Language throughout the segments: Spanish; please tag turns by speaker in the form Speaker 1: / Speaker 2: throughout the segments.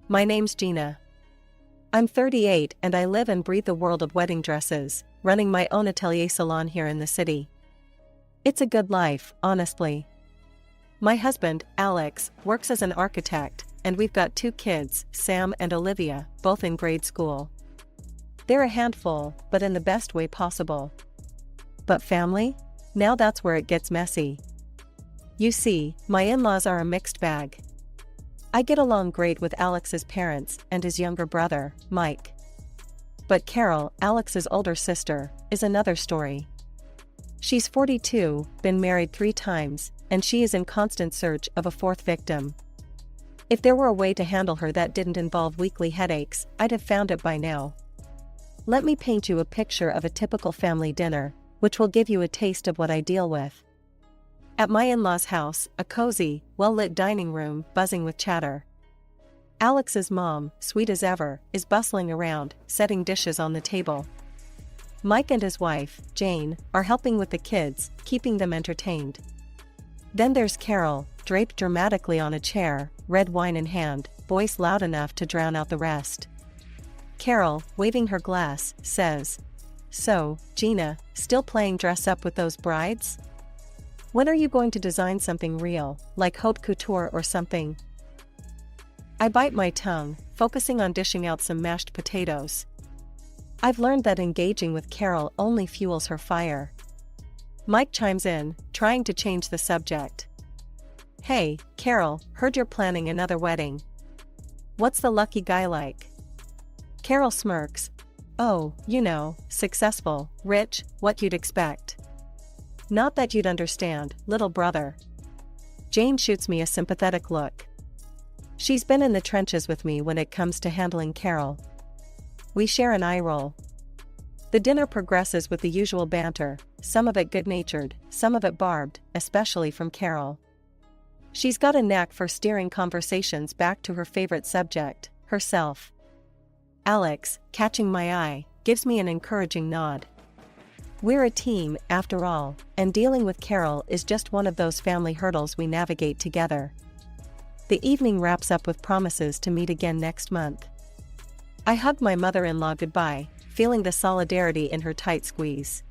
Speaker 1: My name's Gina. I'm 38 and I live and breathe the world of wedding dresses, running my own atelier salon here in the city. It's a good life, honestly. My husband, Alex, works as an architect, and we've got 2 kids, Sam and Olivia, both in grade school. They're a handful, but in the best way possible. But family? Now that's where it gets messy. You see, my in-laws are a mixed bag. I get along great with Alex's parents and his younger brother, Mike. But Carol, Alex's older sister, is another story. She's 42, been married 3 times, and she is in constant search of a 4th victim. If there were a way to handle her that didn't involve weekly headaches, I'd have found it by now. Let me paint you a picture of a typical family dinner, which will give you a taste of what I deal with. At my in-laws' house, a cozy, well-lit dining room buzzing with chatter. Alex's mom, sweet as ever, is bustling around, setting dishes on the table. Mike and his wife, Jane, are helping with the kids, keeping them entertained. Then there's Carol, draped dramatically on a chair, red wine in hand, voice loud enough to drown out the rest. Carol, waving her glass, says, "So, Gina, still playing dress up with those brides? When are you going to design something real, like haute couture or something?" I bite my tongue, focusing on dishing out some mashed potatoes. I've learned that engaging with Carol only fuels her fire. Mike chimes in, trying to change the subject. "Hey, Carol, heard you're planning another wedding. What's the lucky guy like?" Carol smirks. "Oh, you know, successful, rich, what you'd expect." "Not that you'd understand, little brother." Jane shoots me a sympathetic look. She's been in the trenches with me when it comes to handling Carol. We share an eye roll. The dinner progresses with the usual banter, some of it good-natured, some of it barbed, especially from Carol. She's got a knack for steering conversations back to her favorite subject, herself. Alex, catching my eye, gives me an encouraging nod. We're a team, after all, and dealing with Carol is just one of those family hurdles we navigate together. The evening wraps up with promises to meet again next month. I hug my mother-in-law goodbye, feeling the solidarity in her tight squeeze.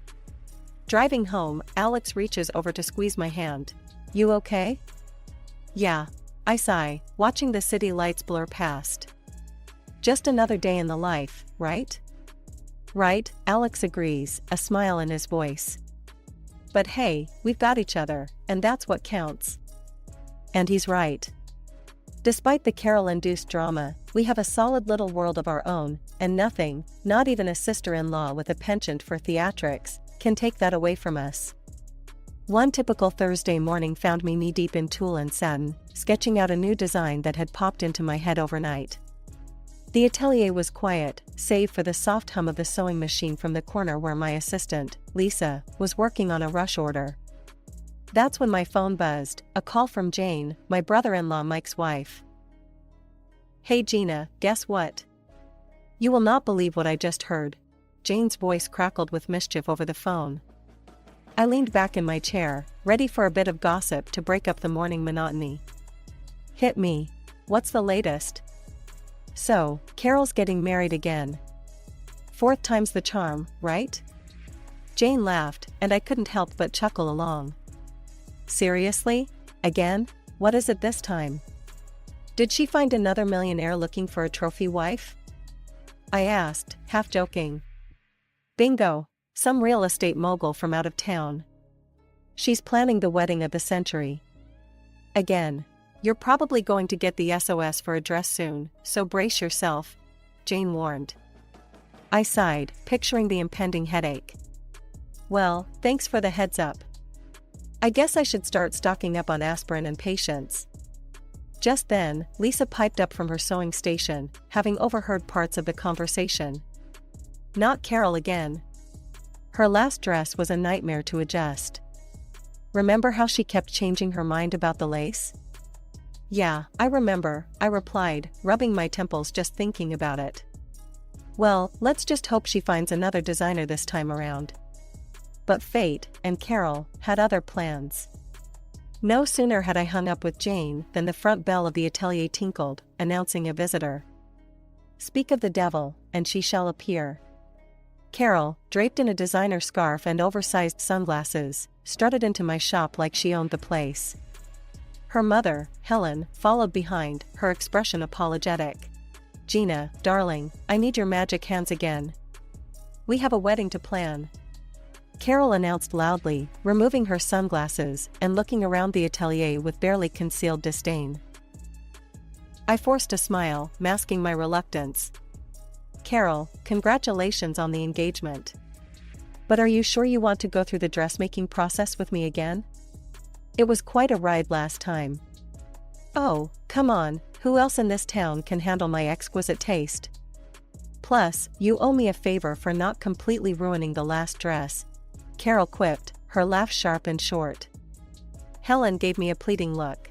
Speaker 1: Driving home, Alex reaches over to squeeze my hand. "You okay?" "Yeah," I sigh, watching the city lights blur past. "Just another day in the life, right?" "Right," Alex agrees, a smile in his voice. "But hey, we've got each other, and that's what counts." And he's right. Despite the Carol-induced drama, we have a solid little world of our own, and nothing, not even a sister-in-law with a penchant for theatrics, can take that away from us. One typical Thursday morning found me knee-deep in tulle and satin, sketching out a new design that had popped into my head overnight. The atelier was quiet, save for the soft hum of the sewing machine from the corner where my assistant, Lisa, was working on a rush order. That's when my phone buzzed, a call from Jane, my brother-in-law Mike's wife. "Hey Gina, guess what? You will not believe what I just heard." Jane's voice crackled with mischief over the phone. I leaned back in my chair, ready for a bit of gossip to break up the morning monotony. "Hit me. What's the latest?" "So, Carol's getting married again. 4th time's the charm, right?" Jane laughed, and I couldn't help but chuckle along. "Seriously? Again? What is it this time? Did she find another millionaire looking for a trophy wife?" I asked, half joking. "Bingo! Some real estate mogul from out of town. She's planning the wedding of the century. Again. You're probably going to get the SOS for a dress soon, so brace yourself," Jane warned. I sighed, picturing the impending headache. "Well, thanks for the heads up. I guess I should start stocking up on aspirin and patience." Just then, Lisa piped up from her sewing station, having overheard parts of the conversation. Not Carol again. Her last dress was a nightmare to adjust. "Remember how she kept changing her mind about the lace?" "Yeah, I remember," I replied, rubbing my temples just thinking about it. "Well, let's just hope she finds another designer this time around." But fate, and Carol, had other plans. No sooner had I hung up with Jane than the front bell of the atelier tinkled, announcing a visitor. Speak of the devil, and she shall appear. Carol, draped in a designer scarf and oversized sunglasses, strutted into my shop like she owned the place. Her mother, Helen, followed behind, her expression apologetic. Gina, darling, I need your magic hands again. We have a wedding to plan. Carol announced loudly, removing her sunglasses and looking around the atelier with barely concealed disdain. I forced a smile, masking my reluctance. Carol, congratulations on the engagement. But are you sure you want to go through the dressmaking process with me again? It was quite a ride last time. Oh, come on, who else in this town can handle my exquisite taste? Plus, you owe me a favor for not completely ruining the last dress, Carol quipped, her laugh sharp and short. Helen gave me a pleading look.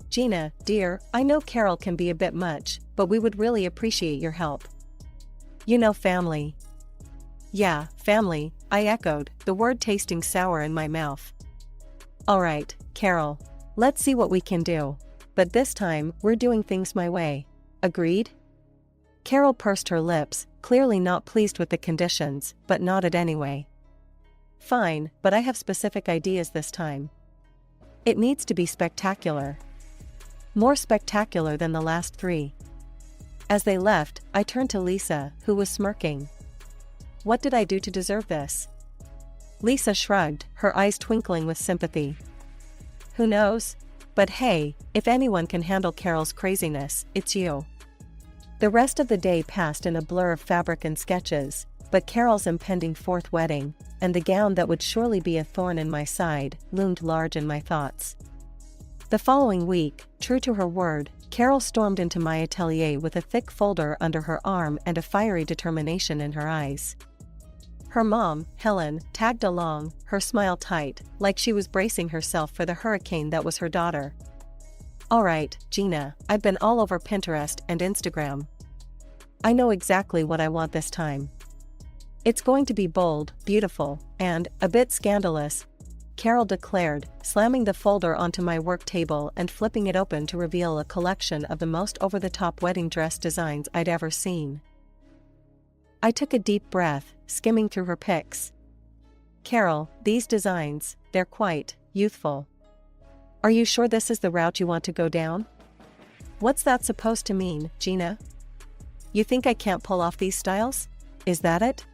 Speaker 1: Gina, dear, I know Carol can be a bit much, but we would really appreciate your help. You know, family. Yeah, family, I echoed, the word tasting sour in my mouth. Alright, Carol. Let's see what we can do. But this time, we're doing things my way. Agreed? Carol pursed her lips, clearly not pleased with the conditions, but nodded anyway. Fine, but I have specific ideas this time. It needs to be spectacular. More spectacular than the last three. As they left, I turned to Lisa, who was smirking. What did I do to deserve this? Lisa shrugged, her eyes twinkling with sympathy. Who knows? But hey, if anyone can handle Carol's craziness, it's you. The rest of the day passed in a blur of fabric and sketches, but Carol's impending fourth wedding, and the gown that would surely be a thorn in my side, loomed large in my thoughts. The following week, true to her word, Carol stormed into my atelier with a thick folder under her arm and a fiery determination in her eyes. Her mom, Helen, tagged along, her smile tight, like she was bracing herself for the hurricane that was her daughter. Alright, Gina, I've been all over Pinterest and Instagram. I know exactly what I want this time. It's going to be bold, beautiful, and a bit scandalous, Carol declared, slamming the folder onto my work table and flipping it open to reveal a collection of the most over-the-top wedding dress designs I'd ever seen. I took a deep breath, skimming through her pics. Carol, these designs, they're quite youthful. Are you sure this is the route you want to go down? What's that supposed to mean, Gina? You think I can't pull off these styles? Is that it?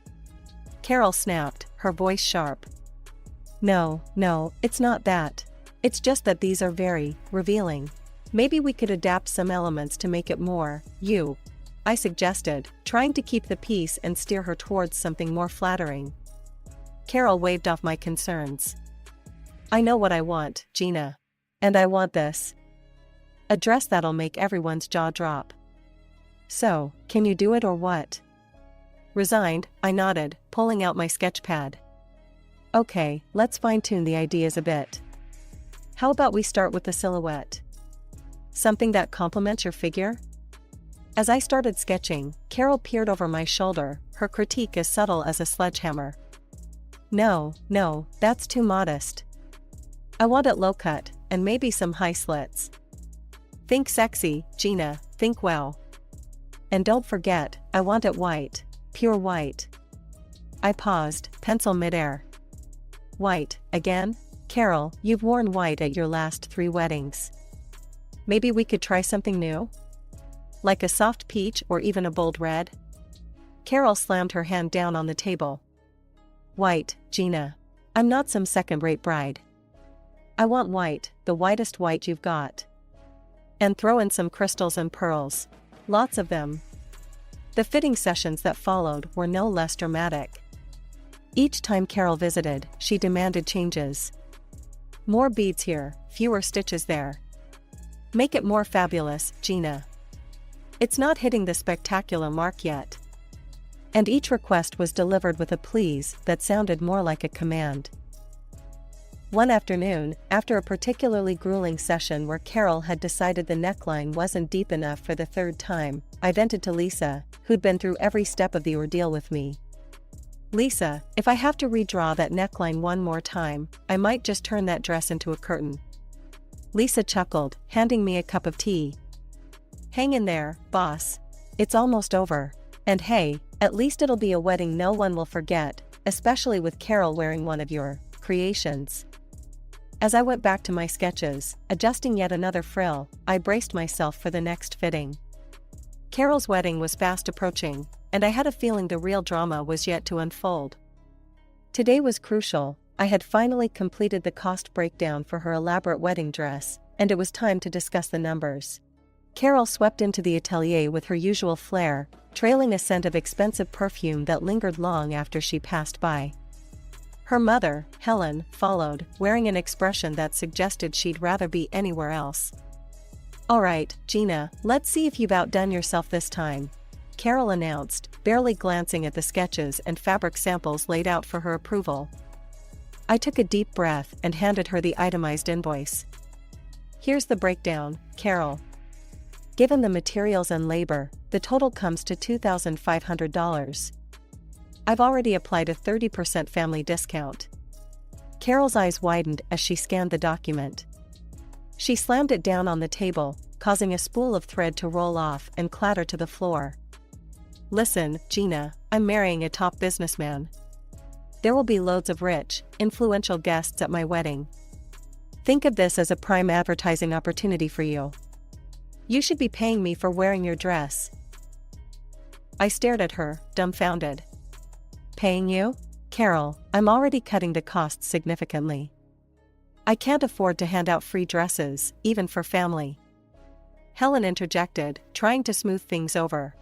Speaker 1: Carol snapped, her voice sharp. No, it's not that. It's just that these are very revealing. Maybe we could adapt some elements to make it more you, I suggested, trying to keep the peace and steer her towards something more flattering. Carol waved off my concerns. I know what I want, Gina. And I want this. A dress that'll make everyone's jaw drop. So, can you do it or what? Resigned, I nodded, pulling out my sketch pad. Okay, let's fine-tune the ideas a bit. How about we start with the silhouette? Something that complements your figure? As I started sketching, Carol peered over my shoulder, her critique as subtle as a sledgehammer. No, that's too modest. I want it low-cut, and maybe some high slits. Think sexy, Gina, think wow. And don't forget, I want it white, pure white. I paused, pencil midair. White, again? Carol, you've worn white at your last 3 weddings. Maybe we could try something new? Like a soft peach or even a bold red? Carol slammed her hand down on the table. White, Gina. I'm not some second-rate bride. I want white, the whitest white you've got. And throw in some crystals and pearls. Lots of them. The fitting sessions that followed were no less dramatic. Each time Carol visited, she demanded changes. More beads here, fewer stitches there. Make it more fabulous, Gina. It's not hitting the spectacular mark yet. And each request was delivered with a please that sounded more like a command. One afternoon, after a particularly grueling session where Carol had decided the neckline wasn't deep enough for the 3rd time, I vented to Lisa, who'd been through every step of the ordeal with me. Lisa, if I have to redraw that neckline one more time, I might just turn that dress into a curtain. Lisa chuckled, handing me a cup of tea. Hang in there, boss. It's almost over. And hey, at least it'll be a wedding no one will forget, especially with Carol wearing one of your creations. As I went back to my sketches, adjusting yet another frill, I braced myself for the next fitting. Carol's wedding was fast approaching, and I had a feeling the real drama was yet to unfold. Today was crucial. I had finally completed the cost breakdown for her elaborate wedding dress, and it was time to discuss the numbers. Carol swept into the atelier with her usual flair, trailing a scent of expensive perfume that lingered long after she passed by. Her mother, Helen, followed, wearing an expression that suggested she'd rather be anywhere else. "All right, Gina, let's see if you've outdone yourself this time," Carol announced, barely glancing at the sketches and fabric samples laid out for her approval. I took a deep breath and handed her the itemized invoice. "Here's the breakdown, Carol. Given the materials and labor, the total comes to $2,500. I've already applied a 30% family discount." Carol's eyes widened as she scanned the document. She slammed it down on the table, causing a spool of thread to roll off and clatter to the floor. "Listen, Gina, I'm marrying a top businessman. There will be loads of rich, influential guests at my wedding. Think of this as a prime advertising opportunity for you. You should be paying me for wearing your dress." I stared at her, dumbfounded. "Paying you? Carol, I'm already cutting the costs significantly. I can't afford to hand out free dresses, even for family." Helen interjected, trying to smooth things over.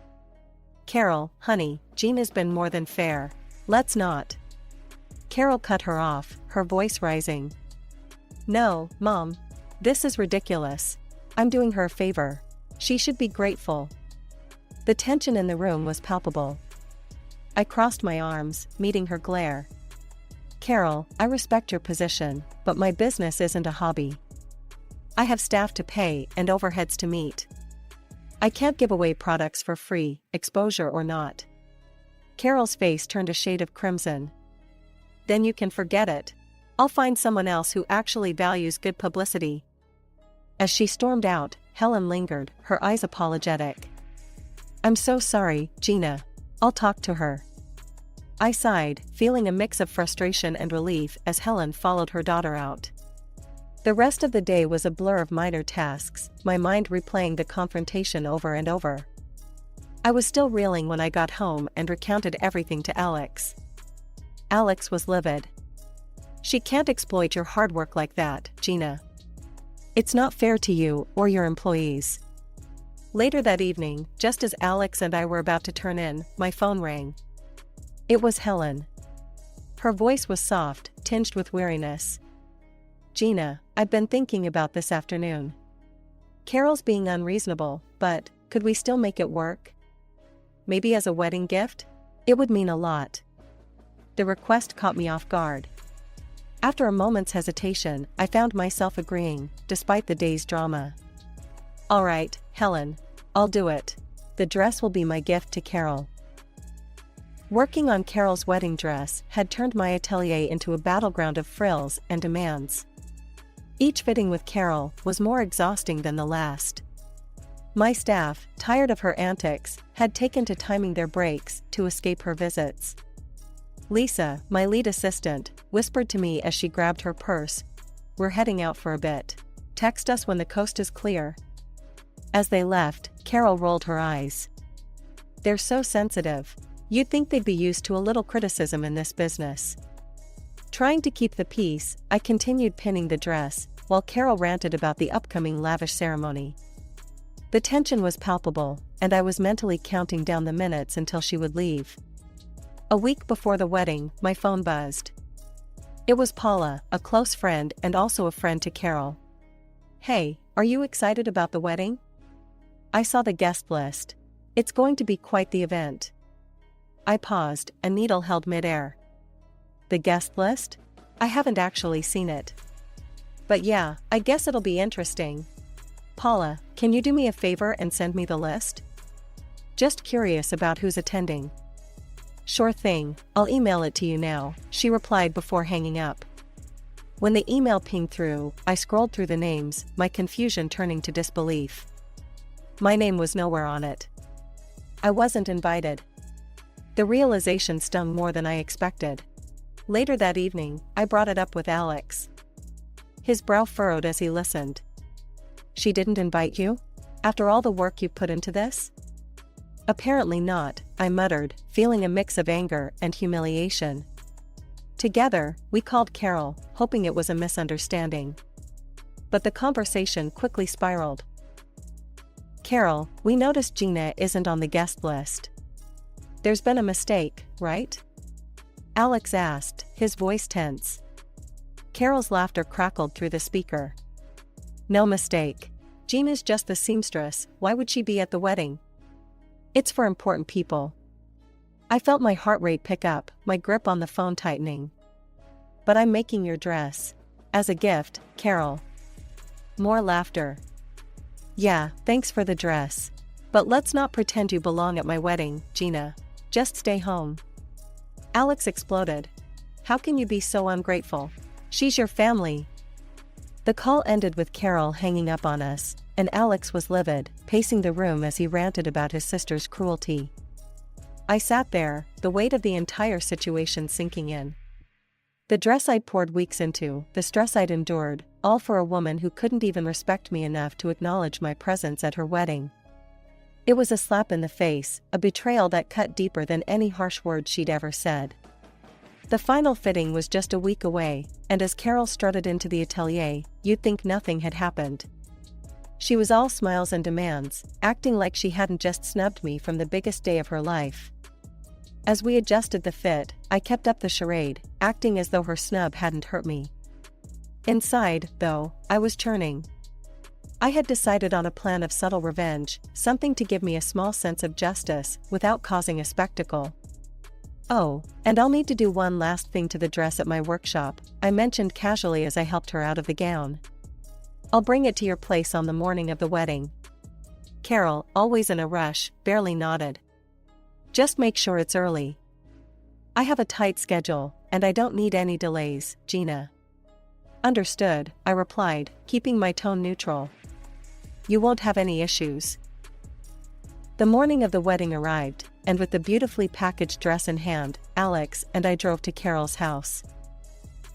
Speaker 1: "Carol, honey, Gina's been more than fair. Let's not." Carol cut her off, her voice rising. "No, Mom. This is ridiculous. I'm doing her a favor. She should be grateful." The tension in the room was palpable. I crossed my arms, meeting her glare. "Carol, I respect your position, but my business isn't a hobby. I have staff to pay and overheads to meet. I can't give away products for free, exposure or not." Carol's face turned a shade of crimson. "Then you can forget it. I'll find someone else who actually values good publicity." As she stormed out, Helen lingered, her eyes apologetic. "I'm so sorry, Gina. I'll talk to her." I sighed, feeling a mix of frustration and relief as Helen followed her daughter out. The rest of the day was a blur of minor tasks, my mind replaying the confrontation over and over. I was still reeling when I got home and recounted everything to Alex. Alex was livid. "She can't exploit your hard work like that, Gina. It's not fair to you or your employees." Later that evening, just as Alex and I were about to turn in, my phone rang. It was Helen. Her voice was soft, tinged with weariness. "Gina, I've been thinking about this afternoon. Carol's being unreasonable, but could we still make it work? Maybe as a wedding gift? It would mean a lot." The request caught me off guard. After a moment's hesitation, I found myself agreeing, despite the day's drama. "All right, Helen. I'll do it. The dress will be my gift to Carol." Working on Carol's wedding dress had turned my atelier into a battleground of frills and demands. Each fitting with Carol was more exhausting than the last. My staff, tired of her antics, had taken to timing their breaks to escape her visits. Lisa, my lead assistant, whispered to me as she grabbed her purse, "We're heading out for a bit. Text us when the coast is clear." As they left, Carol rolled her eyes. "They're so sensitive. You'd think they'd be used to a little criticism in this business." Trying to keep the peace, I continued pinning the dress, while Carol ranted about the upcoming lavish ceremony. The tension was palpable, and I was mentally counting down the minutes until she would leave. A week before the wedding, my phone buzzed. It was Paula, a close friend and also a friend to Carol. "Hey, are you excited about the wedding? I saw the guest list. It's going to be quite the event." I paused, a needle held midair. "The guest list? I haven't actually seen it. But yeah, I guess it'll be interesting. Paula, can you do me a favor and send me the list? Just curious about who's attending." "Sure thing, I'll email it to you now," she replied before hanging up. When the email pinged through, I scrolled through the names, my confusion turning to disbelief. My name was nowhere on it. I wasn't invited. The realization stung more than I expected. Later that evening, I brought it up with Alex. His brow furrowed as he listened. She didn't invite you? After all the work you put into this? Apparently not, I muttered, feeling a mix of anger and humiliation. Together, we called Carol, hoping it was a misunderstanding. But the conversation quickly spiraled. Carol, we noticed Gina isn't on the guest list. There's been a mistake, right? Alex asked, his voice tense. Carol's laughter crackled through the speaker. No mistake. Gina's just the seamstress, why would she be at the wedding? It's for important people. I felt my heart rate pick up, my grip on the phone tightening. But I'm making your dress. As a gift, Carol. More laughter. Yeah, thanks for the dress. But let's not pretend you belong at my wedding, Gina. Just stay home. Alex exploded. How can you be so ungrateful? She's your family. The call ended with Carol hanging up on us, and Alex was livid, pacing the room as he ranted about his sister's cruelty. I sat there, the weight of the entire situation sinking in. The dress I'd poured weeks into, the stress I'd endured, all for a woman who couldn't even respect me enough to acknowledge my presence at her wedding. It was a slap in the face, a betrayal that cut deeper than any harsh words she'd ever said. The final fitting was just a week away, and as Carol strutted into the atelier, you'd think nothing had happened. She was all smiles and demands, acting like she hadn't just snubbed me from the biggest day of her life. As we adjusted the fit, I kept up the charade, acting as though her snub hadn't hurt me. Inside, though, I was churning. I had decided on a plan of subtle revenge, something to give me a small sense of justice, without causing a spectacle. Oh, and I'll need to do one last thing to the dress at my workshop, I mentioned casually as I helped her out of the gown. I'll bring it to your place on the morning of the wedding. Carol, always in a rush, barely nodded. Just make sure it's early. I have a tight schedule, and I don't need any delays, Gina. Understood, I replied, keeping my tone neutral. You won't have any issues. The morning of the wedding arrived, and with the beautifully packaged dress in hand, Alex and I drove to Carol's house.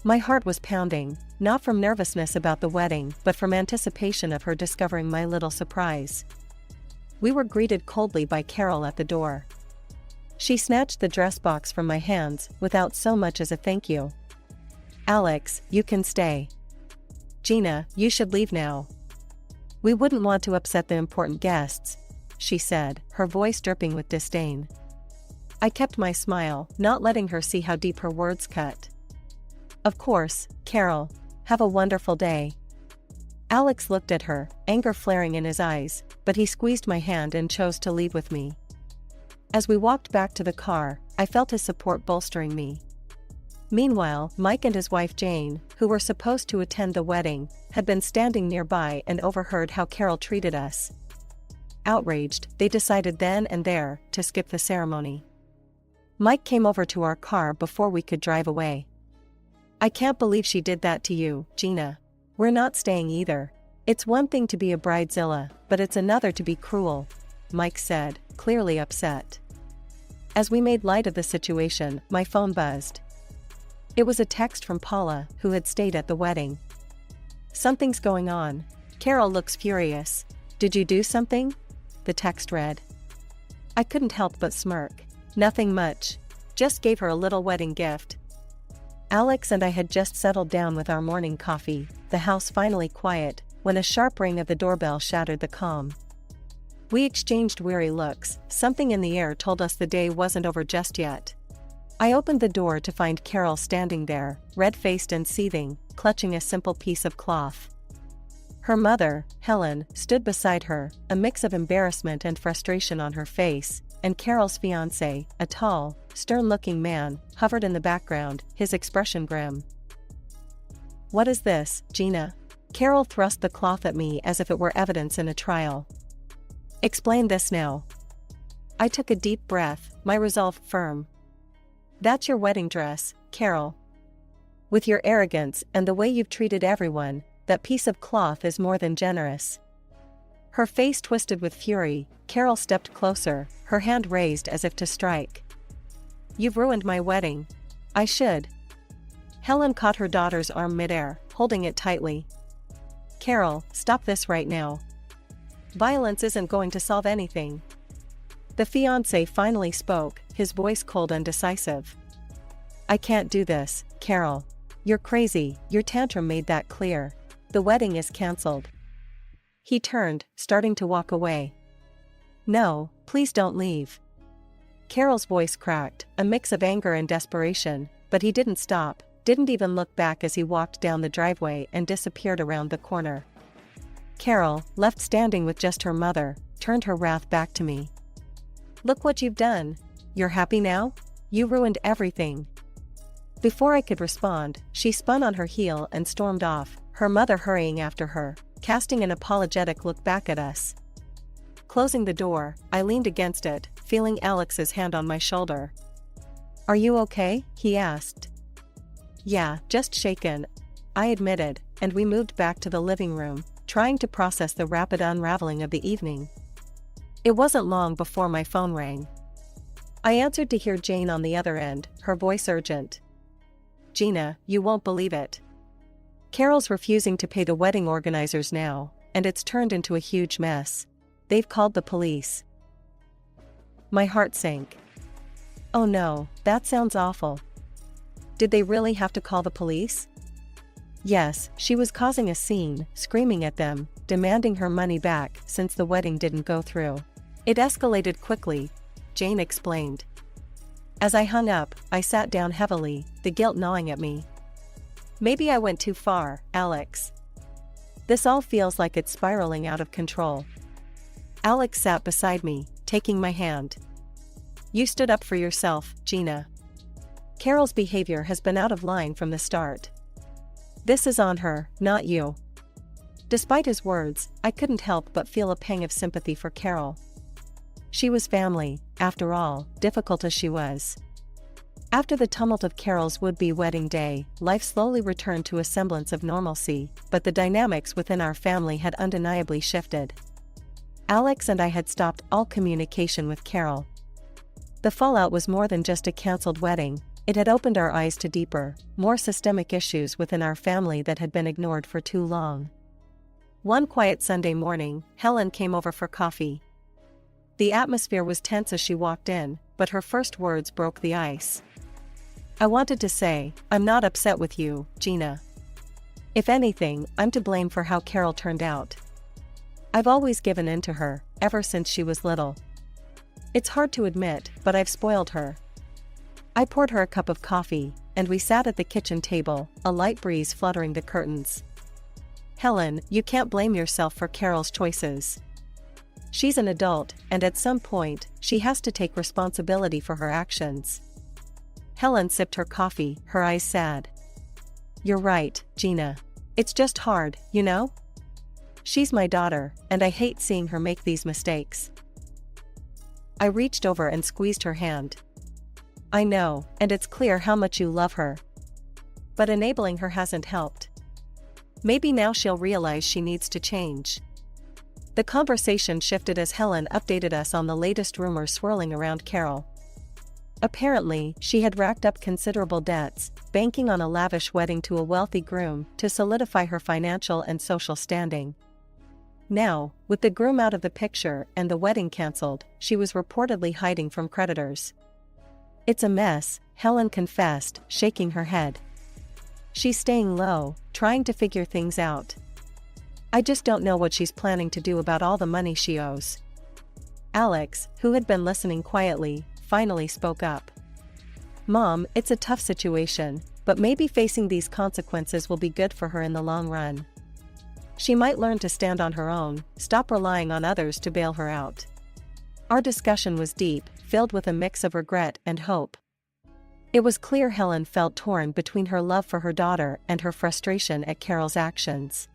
Speaker 1: My heart was pounding, not from nervousness about the wedding, but from anticipation of her discovering my little surprise. We were greeted coldly by Carol at the door. She snatched the dress box from my hands, without so much as a thank you. Alex, you can stay. Gina, you should leave now. We wouldn't want to upset the important guests, she said, her voice dripping with disdain. I kept my smile, not letting her see how deep her words cut. Of course, Carol. Have a wonderful day. Alex looked at her, anger flaring in his eyes, but he squeezed my hand and chose to leave with me. As we walked back to the car, I felt his support bolstering me. Meanwhile, Mike and his wife Jane, who were supposed to attend the wedding, had been standing nearby and overheard how Carol treated us. Outraged, they decided then and there to skip the ceremony. Mike came over to our car before we could drive away. I can't believe she did that to you, Gina. We're not staying either. It's one thing to be a bridezilla, but it's another to be cruel, Mike said, clearly upset. As we made light of the situation, my phone buzzed. It was a text from Paula, who had stayed at the wedding. Something's going on. Carol looks furious. Did you do something? The text read. I couldn't help but smirk. Nothing much. Just gave her a little wedding gift. Alex and I had just settled down with our morning coffee, the house finally quiet, when a sharp ring of the doorbell shattered the calm. We exchanged weary looks, something in the air told us the day wasn't over just yet. I opened the door to find Carol standing there, red-faced and seething, clutching a simple piece of cloth. Her mother, Helen, stood beside her, a mix of embarrassment and frustration on her face, and Carol's fiancé, a tall, stern-looking man, hovered in the background, his expression grim. What is this, Gina? Carol thrust the cloth at me as if it were evidence in a trial. Explain this now. I took a deep breath, my resolve firm. That's your wedding dress, Carol. With your arrogance and the way you've treated everyone, that piece of cloth is more than generous." Her face twisted with fury. Carol stepped closer, her hand raised as if to strike. "You've ruined my wedding. I should." Helen caught her daughter's arm midair, holding it tightly. "Carol, stop this right now. Violence isn't going to solve anything." The fiancé finally spoke, his voice cold and decisive. "I can't do this, Carol. You're crazy, your tantrum made that clear. The wedding is cancelled." He turned, starting to walk away. "No, please don't leave." Carol's voice cracked, a mix of anger and desperation, but he didn't stop, didn't even look back as he walked down the driveway and disappeared around the corner. Carol, left standing with just her mother, turned her wrath back to me. "Look what you've done. You're happy now? You ruined everything." Before I could respond, she spun on her heel and stormed off, her mother hurrying after her, casting an apologetic look back at us. Closing the door, I leaned against it, feeling Alex's hand on my shoulder. "Are you okay?" he asked. "Yeah, just shaken," I admitted, and we moved back to the living room, trying to process the rapid unraveling of the evening. It wasn't long before my phone rang. I answered to hear Jane on the other end, her voice urgent. "Gina, you won't believe it. Carol's refusing to pay the wedding organizers now, and it's turned into a huge mess. They've called the police." My heart sank. Oh no, that sounds awful. Did they really have to call the police? Yes, she was causing a scene, screaming at them, demanding her money back since the wedding didn't go through. "It escalated quickly," Jane explained. As I hung up, I sat down heavily, the guilt gnawing at me. "Maybe I went too far, Alex. This all feels like it's spiraling out of control." Alex sat beside me, taking my hand. "You stood up for yourself, Gina. Carol's behavior has been out of line from the start. This is on her, not you." Despite his words, I couldn't help but feel a pang of sympathy for Carol. She was family, after all, difficult as she was. After the tumult of Carol's would-be wedding day, life slowly returned to a semblance of normalcy, but the dynamics within our family had undeniably shifted. Alex and I had stopped all communication with Carol. The fallout was more than just a cancelled wedding. It had opened our eyes to deeper, more systemic issues within our family that had been ignored for too long. One quiet Sunday morning, Helen came over for coffee. The atmosphere was tense as she walked in, but her first words broke the ice. "I wanted to say, I'm not upset with you, Gina. If anything, I'm to blame for how Carol turned out. I've always given in to her, ever since she was little. It's hard to admit, but I've spoiled her." I poured her a cup of coffee, and we sat at the kitchen table, a light breeze fluttering the curtains. "Helen, you can't blame yourself for Carol's choices. She's an adult, and at some point, she has to take responsibility for her actions." Helen sipped her coffee, her eyes sad. "You're right, Gina. It's just hard, you know? She's my daughter, and I hate seeing her make these mistakes." I reached over and squeezed her hand. "I know, and it's clear how much you love her. But enabling her hasn't helped. Maybe now she'll realize she needs to change." The conversation shifted as Helen updated us on the latest rumors swirling around Carol. Apparently, she had racked up considerable debts, banking on a lavish wedding to a wealthy groom to solidify her financial and social standing. Now, with the groom out of the picture and the wedding cancelled, she was reportedly hiding from creditors. "It's a mess," Helen confessed, shaking her head. "She's staying low, trying to figure things out. I just don't know what she's planning to do about all the money she owes." Alex, who had been listening quietly, finally spoke up. "Mom, it's a tough situation, but maybe facing these consequences will be good for her in the long run. She might learn to stand on her own, stop relying on others to bail her out." Our discussion was deep, filled with a mix of regret and hope. It was clear Helen felt torn between her love for her daughter and her frustration at Carol's actions.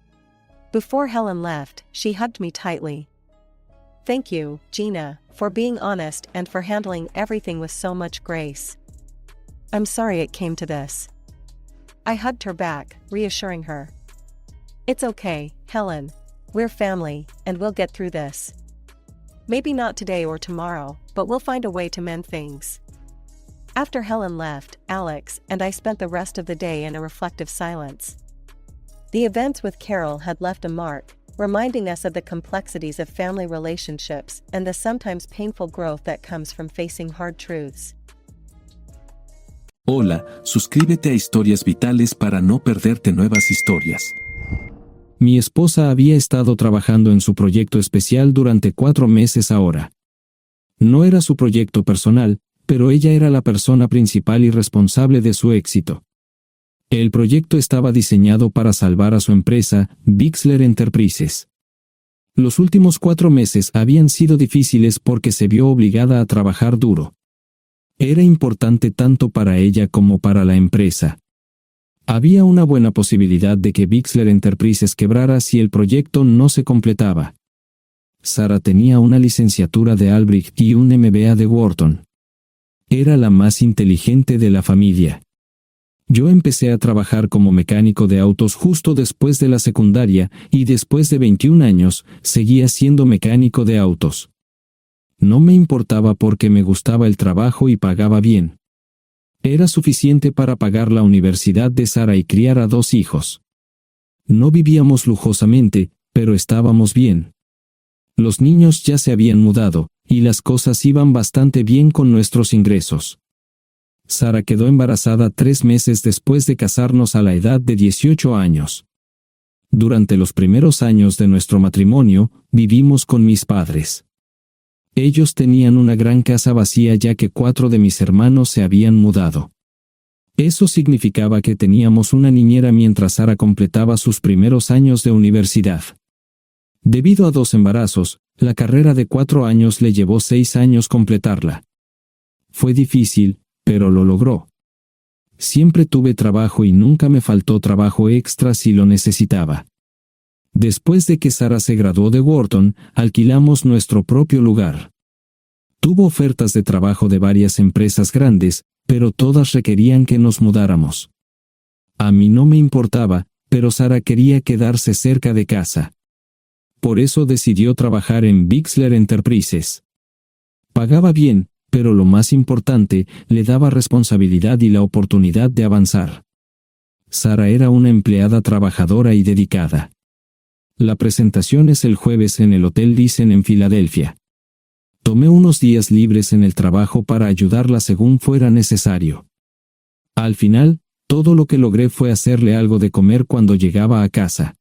Speaker 1: Before Helen left, she hugged me tightly. "Thank you, Gina, for being honest and for handling everything with so much grace. I'm sorry it came to this." I hugged her back, reassuring her. It's okay, Helen. We're family, and we'll get through this. Maybe not today or tomorrow, but we'll find a way to mend things. After Helen left, Alex and I spent the rest of the day in a reflective silence. The events with Carol had left a mark, reminding us of the complexities of family relationships and the sometimes painful growth that comes from facing hard truths.
Speaker 2: Hola, suscríbete a Historias Vitales para no perderte nuevas historias.
Speaker 3: Mi esposa había estado trabajando en su proyecto especial durante 4 meses ahora. No era su proyecto personal, pero ella era la persona principal y responsable de su éxito. El proyecto estaba diseñado para salvar a su empresa, Bixler Enterprises. Los últimos 4 meses habían sido difíciles porque se vio obligada a trabajar duro. Era importante tanto para ella como para la empresa. Había una buena posibilidad de que Bixler Enterprises quebrara si el proyecto no se completaba. Sara tenía una licenciatura de Albrecht y un MBA de Wharton. Era la más inteligente de la familia. Yo empecé a trabajar como mecánico de autos justo después de la secundaria y después de 21 años seguía siendo mecánico de autos. No me importaba porque me gustaba el trabajo y pagaba bien. Era suficiente para pagar la universidad de Sara y criar a 2 hijos. No vivíamos lujosamente, pero estábamos bien. Los niños ya se habían mudado, y las cosas iban bastante bien con nuestros ingresos. Sara quedó embarazada 3 meses después de casarnos a la edad de 18 años. Durante los primeros años de nuestro matrimonio, vivimos con mis padres. Ellos tenían una gran casa vacía ya que 4 de mis hermanos se habían mudado. Eso significaba que teníamos una niñera mientras Sara completaba sus primeros años de universidad. Debido a 2 embarazos, la carrera de 4 años le llevó 6 años completarla. Fue difícil, pero lo logró. Siempre tuve trabajo y nunca me faltó trabajo extra si lo necesitaba. Después de que Sara se graduó de Wharton, alquilamos nuestro propio lugar. Tuvo ofertas de trabajo de varias empresas grandes, pero todas requerían que nos mudáramos. A mí no me importaba, pero Sara quería quedarse cerca de casa. Por eso decidió trabajar en Bixler Enterprises. Pagaba bien, pero lo más importante, le daba responsabilidad y la oportunidad de avanzar. Sara era una empleada trabajadora y dedicada. La presentación es el jueves en el Hotel Thyssen en Filadelfia. Tomé unos días libres en el trabajo para ayudarla según fuera necesario. Al final, todo lo que logré fue hacerle algo de comer cuando llegaba a casa.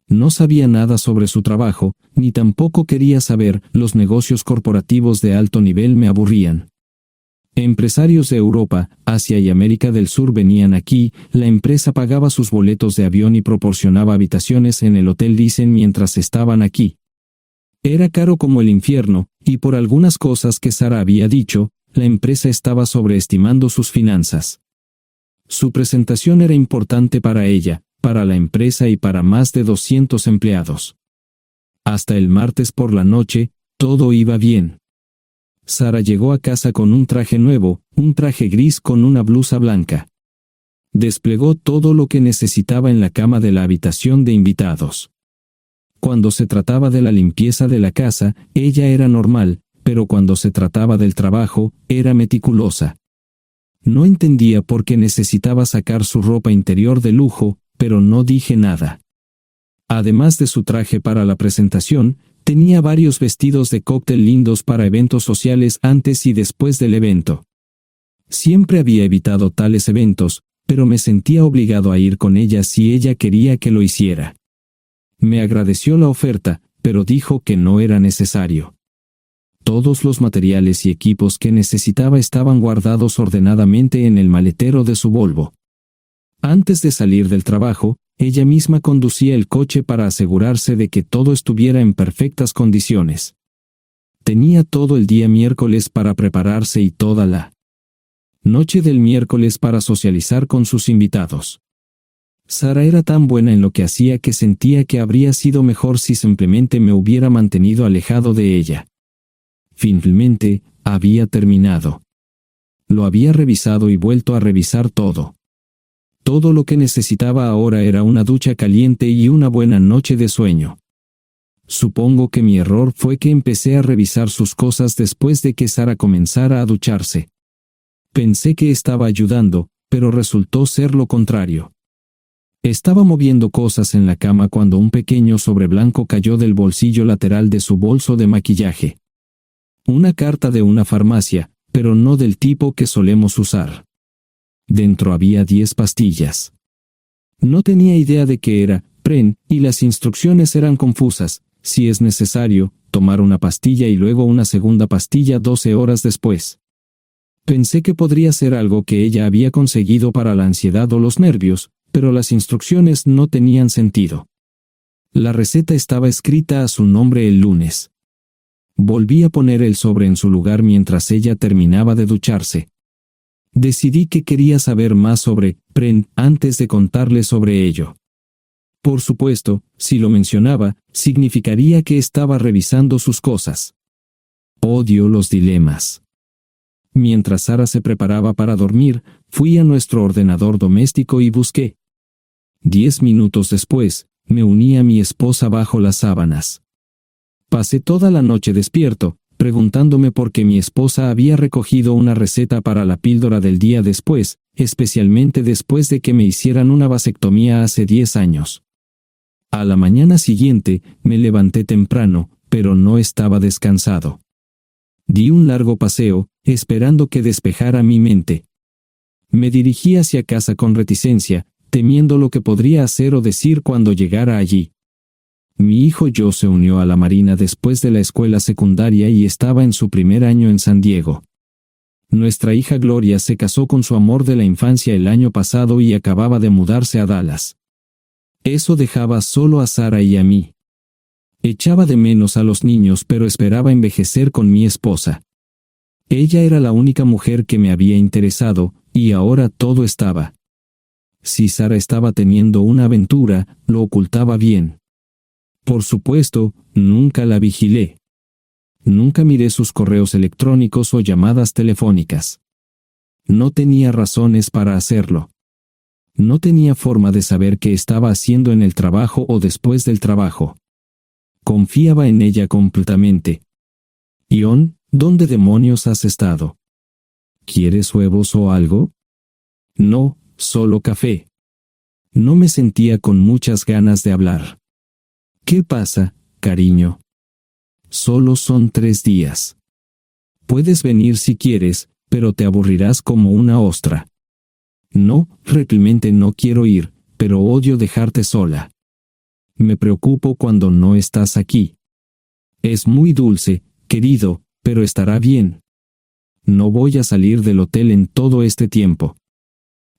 Speaker 3: No sabía nada sobre su trabajo, ni tampoco quería saber, los negocios corporativos de alto nivel me aburrían. Empresarios de Europa, Asia y América del Sur venían aquí, la empresa pagaba sus boletos de avión y proporcionaba habitaciones en el Hotel Thyssen mientras estaban aquí. Era caro como el infierno, y por algunas cosas que Sara había dicho, la empresa estaba sobreestimando sus finanzas. Su presentación era importante para ella, para la empresa y para más de 200 empleados. Hasta el martes por la noche, todo iba bien. Sara llegó a casa con un traje nuevo, un traje gris con una blusa blanca. Desplegó todo lo que necesitaba en la cama de la habitación de invitados. Cuando se trataba de la limpieza de la casa, ella era normal, pero cuando se trataba del trabajo, era meticulosa. No entendía por qué necesitaba sacar su ropa interior de lujo, pero no dije nada. Además de su traje para la presentación, tenía varios vestidos de cóctel lindos para eventos sociales antes y después del evento. Siempre había evitado tales eventos, pero me sentía obligado a ir con ella si ella quería que lo hiciera. Me agradeció la oferta, pero dijo que no era necesario. Todos los materiales y equipos que necesitaba estaban guardados ordenadamente en el maletero de su Volvo. Antes de salir del trabajo, ella misma conducía el coche para asegurarse de que todo estuviera en perfectas condiciones. Tenía todo el día miércoles para prepararse y toda la noche del miércoles para socializar con sus invitados. Sara era tan buena en lo que hacía que sentía que habría sido mejor si simplemente me hubiera mantenido alejado de ella. Finalmente, había terminado. Lo había revisado y vuelto a revisar todo. Todo lo que necesitaba ahora era una ducha caliente y una buena noche de sueño. Supongo que mi error fue que empecé a revisar sus cosas después de que Sara comenzara a ducharse. Pensé que estaba ayudando, pero resultó ser lo contrario. Estaba moviendo cosas en la cama cuando un pequeño sobre blanco cayó del bolsillo lateral de su bolso de maquillaje. Una carta de una farmacia, pero no del tipo que solemos usar. Dentro había 10 pastillas. No tenía idea de qué era, Pren, y las instrucciones eran confusas. Si es necesario, tomar una pastilla y luego una segunda pastilla 12 horas después. Pensé que podría ser algo que ella había conseguido para la ansiedad o los nervios, pero las instrucciones no tenían sentido. La receta estaba escrita a su nombre el lunes. Volví a poner el sobre en su lugar mientras ella terminaba de ducharse. Decidí que quería saber más sobre Pren antes de contarle sobre ello. Por supuesto, si lo mencionaba, significaría que estaba revisando sus cosas. Odio los dilemas. Mientras Sara se preparaba para dormir, fui a nuestro ordenador doméstico y busqué. 10 minutos después, me uní a mi esposa bajo las sábanas. Pasé toda la noche despierto, preguntándome por qué mi esposa había recogido una receta para la píldora del día después, especialmente después de que me hicieran una vasectomía hace 10 años. A la mañana siguiente, me levanté temprano, pero no estaba descansado. Di un largo paseo, esperando que despejara mi mente. Me dirigí hacia casa con reticencia, temiendo lo que podría hacer o decir cuando llegara allí. Mi hijo Joe se unió a la Marina después de la escuela secundaria y estaba en su primer año en San Diego. Nuestra hija Gloria se casó con su amor de la infancia el año pasado y acababa de mudarse a Dallas. Eso dejaba solo a Sara y a mí. Echaba de menos a los niños, pero esperaba envejecer con mi esposa. Ella era la única mujer que me había interesado, y ahora todo estaba. Si Sara estaba teniendo una aventura, lo ocultaba bien. Por supuesto, nunca la vigilé. Nunca miré sus correos electrónicos o llamadas telefónicas. No tenía razones para hacerlo. No tenía forma de saber qué estaba haciendo en el trabajo o después del trabajo. Confiaba en ella completamente. Ion, ¿dónde demonios has estado? ¿Quieres huevos o algo? No, solo café. No me sentía con muchas ganas de hablar. ¿Qué pasa, cariño? Solo son 3 días. Puedes venir si quieres, pero te aburrirás como una ostra. No, realmente no quiero ir, pero odio dejarte sola. Me preocupo cuando no estás aquí. Es muy dulce, querido, pero estará bien. No voy a salir del hotel en todo este tiempo.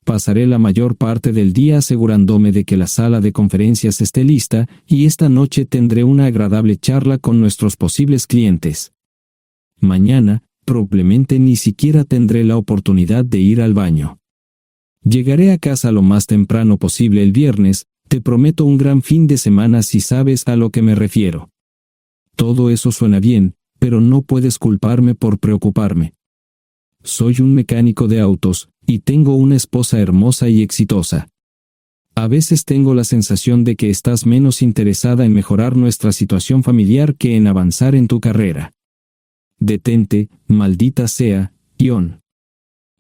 Speaker 3: Pasaré la mayor parte del día asegurándome de que la sala de conferencias esté lista, y esta noche tendré una agradable charla con nuestros posibles clientes. Mañana, probablemente ni siquiera tendré la oportunidad de ir al baño. Llegaré a casa lo más temprano posible el viernes, te prometo un gran fin de semana si sabes a lo que me refiero. Todo eso suena bien, pero no puedes culparme por preocuparme. Soy un mecánico de autos, y tengo una esposa hermosa y exitosa. A veces tengo la sensación de que estás menos interesada en mejorar nuestra situación familiar que en avanzar en tu carrera. Detente, maldita sea, Ion.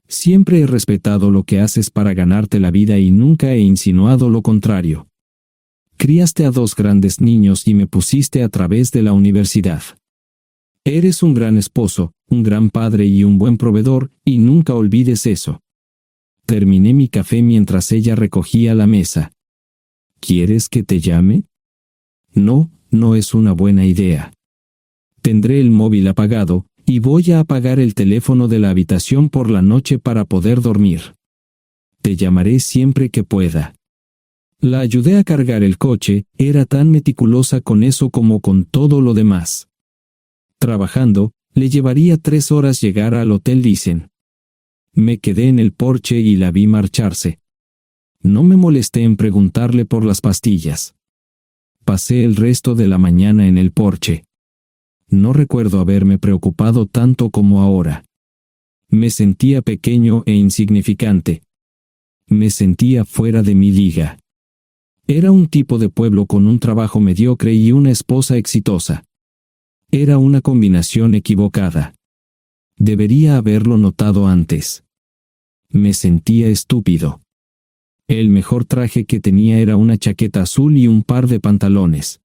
Speaker 3: Siempre he respetado lo que haces para ganarte la vida y nunca he insinuado lo contrario. Criaste a 2 grandes niños y me pusiste a través de la universidad. Eres un gran esposo, un gran padre y un buen proveedor, y nunca olvides eso. Terminé mi café mientras ella recogía la mesa. ¿Quieres que te llame? No, no es una buena idea. Tendré el móvil apagado, y voy a apagar el teléfono de la habitación por la noche para poder dormir. Te llamaré siempre que pueda. La ayudé a cargar el coche, era tan meticulosa con eso como con todo lo demás. Trabajando, le llevaría 3 horas llegar al Hotel Dicen. Me quedé en el porche y la vi marcharse. No me molesté en preguntarle por las pastillas. Pasé el resto de la mañana en el porche. No recuerdo haberme preocupado tanto como ahora. Me sentía pequeño e insignificante. Me sentía fuera de mi liga. Era un tipo de pueblo con un trabajo mediocre y una esposa exitosa. Era una combinación equivocada. Debería haberlo notado antes. Me sentía estúpido. El mejor traje que tenía era una chaqueta azul y un par de pantalones.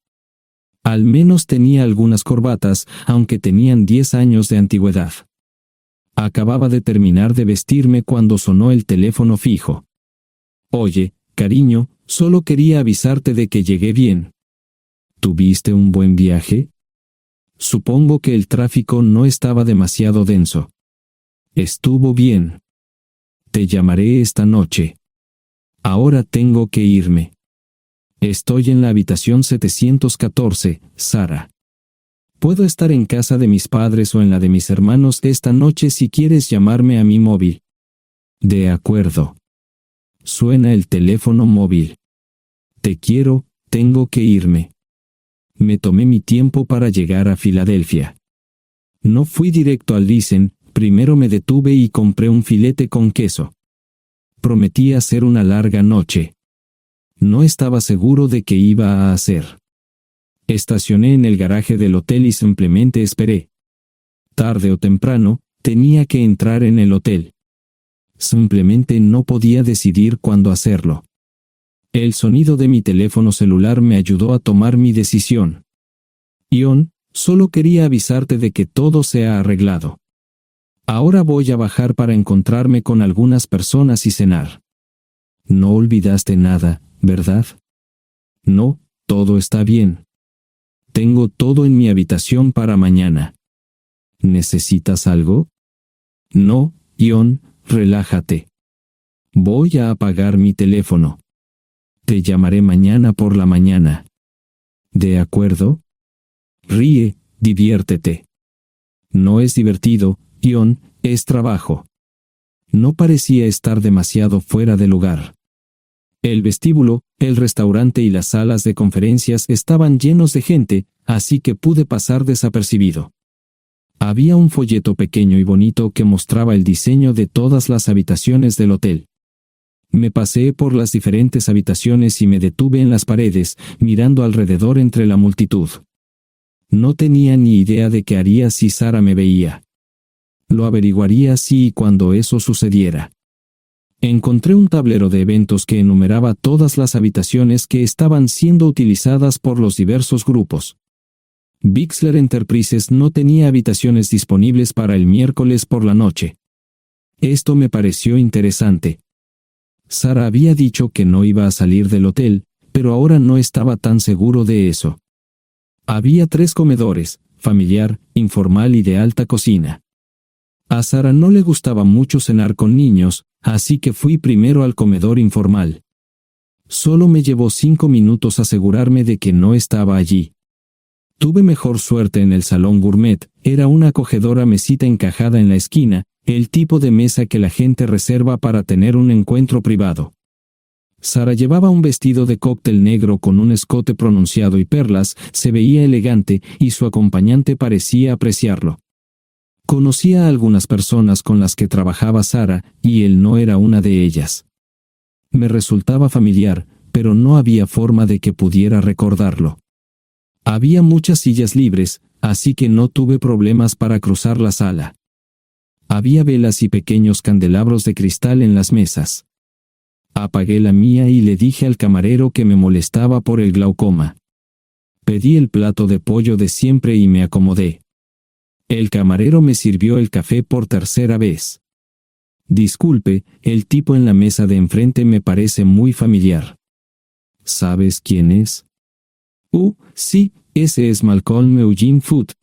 Speaker 3: Al menos tenía algunas corbatas, aunque tenían 10 años de antigüedad. Acababa de terminar de vestirme cuando sonó el teléfono fijo. Oye, cariño, solo quería avisarte de que llegué bien. ¿Tuviste un buen viaje? Supongo que el tráfico no estaba demasiado denso. Estuvo bien. Te llamaré esta noche. Ahora tengo que irme. Estoy en la habitación 714, Sara. Puedo estar en casa de mis padres o en la de mis hermanos esta noche si quieres llamarme a mi móvil. De acuerdo. Suena el teléfono móvil. Te quiero, tengo que irme. Me tomé mi tiempo para llegar a Filadelfia. No fui directo al Lisen, primero me detuve y compré un filete con queso. Prometí hacer una larga noche. No estaba seguro de qué iba a hacer. Estacioné en el garaje del hotel y simplemente esperé. Tarde o temprano, tenía que entrar en el hotel. Simplemente no podía decidir cuándo hacerlo. El sonido de mi teléfono celular me ayudó a tomar mi decisión. Ion, solo quería avisarte de que todo se ha arreglado. Ahora voy a bajar para encontrarme con algunas personas y cenar. No olvidaste nada, ¿verdad? No, todo está bien. Tengo todo en mi habitación para mañana. ¿Necesitas algo? No, Ion, relájate. Voy a apagar mi teléfono. Te llamaré mañana por la mañana. ¿De acuerdo? Ríe, diviértete. No es divertido, Ion, es trabajo. No parecía estar demasiado fuera de lugar. El vestíbulo, el restaurante y las salas de conferencias estaban llenos de gente, así que pude pasar desapercibido. Había un folleto pequeño y bonito que mostraba el diseño de todas las habitaciones del hotel. Me paseé por las diferentes habitaciones y me detuve en las paredes, mirando alrededor entre la multitud. No tenía ni idea de qué haría si Sara me veía. Lo averiguaría si y cuando eso sucediera. Encontré un tablero de eventos que enumeraba todas las habitaciones que estaban siendo utilizadas por los diversos grupos. Bixler Enterprises no tenía habitaciones disponibles para el miércoles por la noche. Esto me pareció interesante. Sara había dicho que no iba a salir del hotel, pero ahora no estaba tan seguro de eso. Había 3 comedores, familiar, informal y de alta cocina. A Sara no le gustaba mucho cenar con niños, así que fui primero al comedor informal. Solo me llevó 5 minutos asegurarme de que no estaba allí. Tuve mejor suerte en el salón gourmet, era una acogedora mesita encajada en la esquina, el tipo de mesa que la gente reserva para tener un encuentro privado. Sara llevaba un vestido de cóctel negro con un escote pronunciado y perlas, se veía elegante y su acompañante parecía apreciarlo. Conocía a algunas personas con las que trabajaba Sara, y él no era una de ellas. Me resultaba familiar, pero no había forma de que pudiera recordarlo. Había muchas sillas libres, así que no tuve problemas para cruzar la sala. Había velas y pequeños candelabros de cristal en las mesas. Apagué la mía y le dije al camarero que me molestaba por el glaucoma. Pedí el plato de pollo de siempre y me acomodé. El camarero me sirvió el café por tercera vez. Disculpe, el tipo en la mesa de enfrente me parece muy familiar. ¿Sabes quién es? Sí, ese es Malcolm Eugene Foote.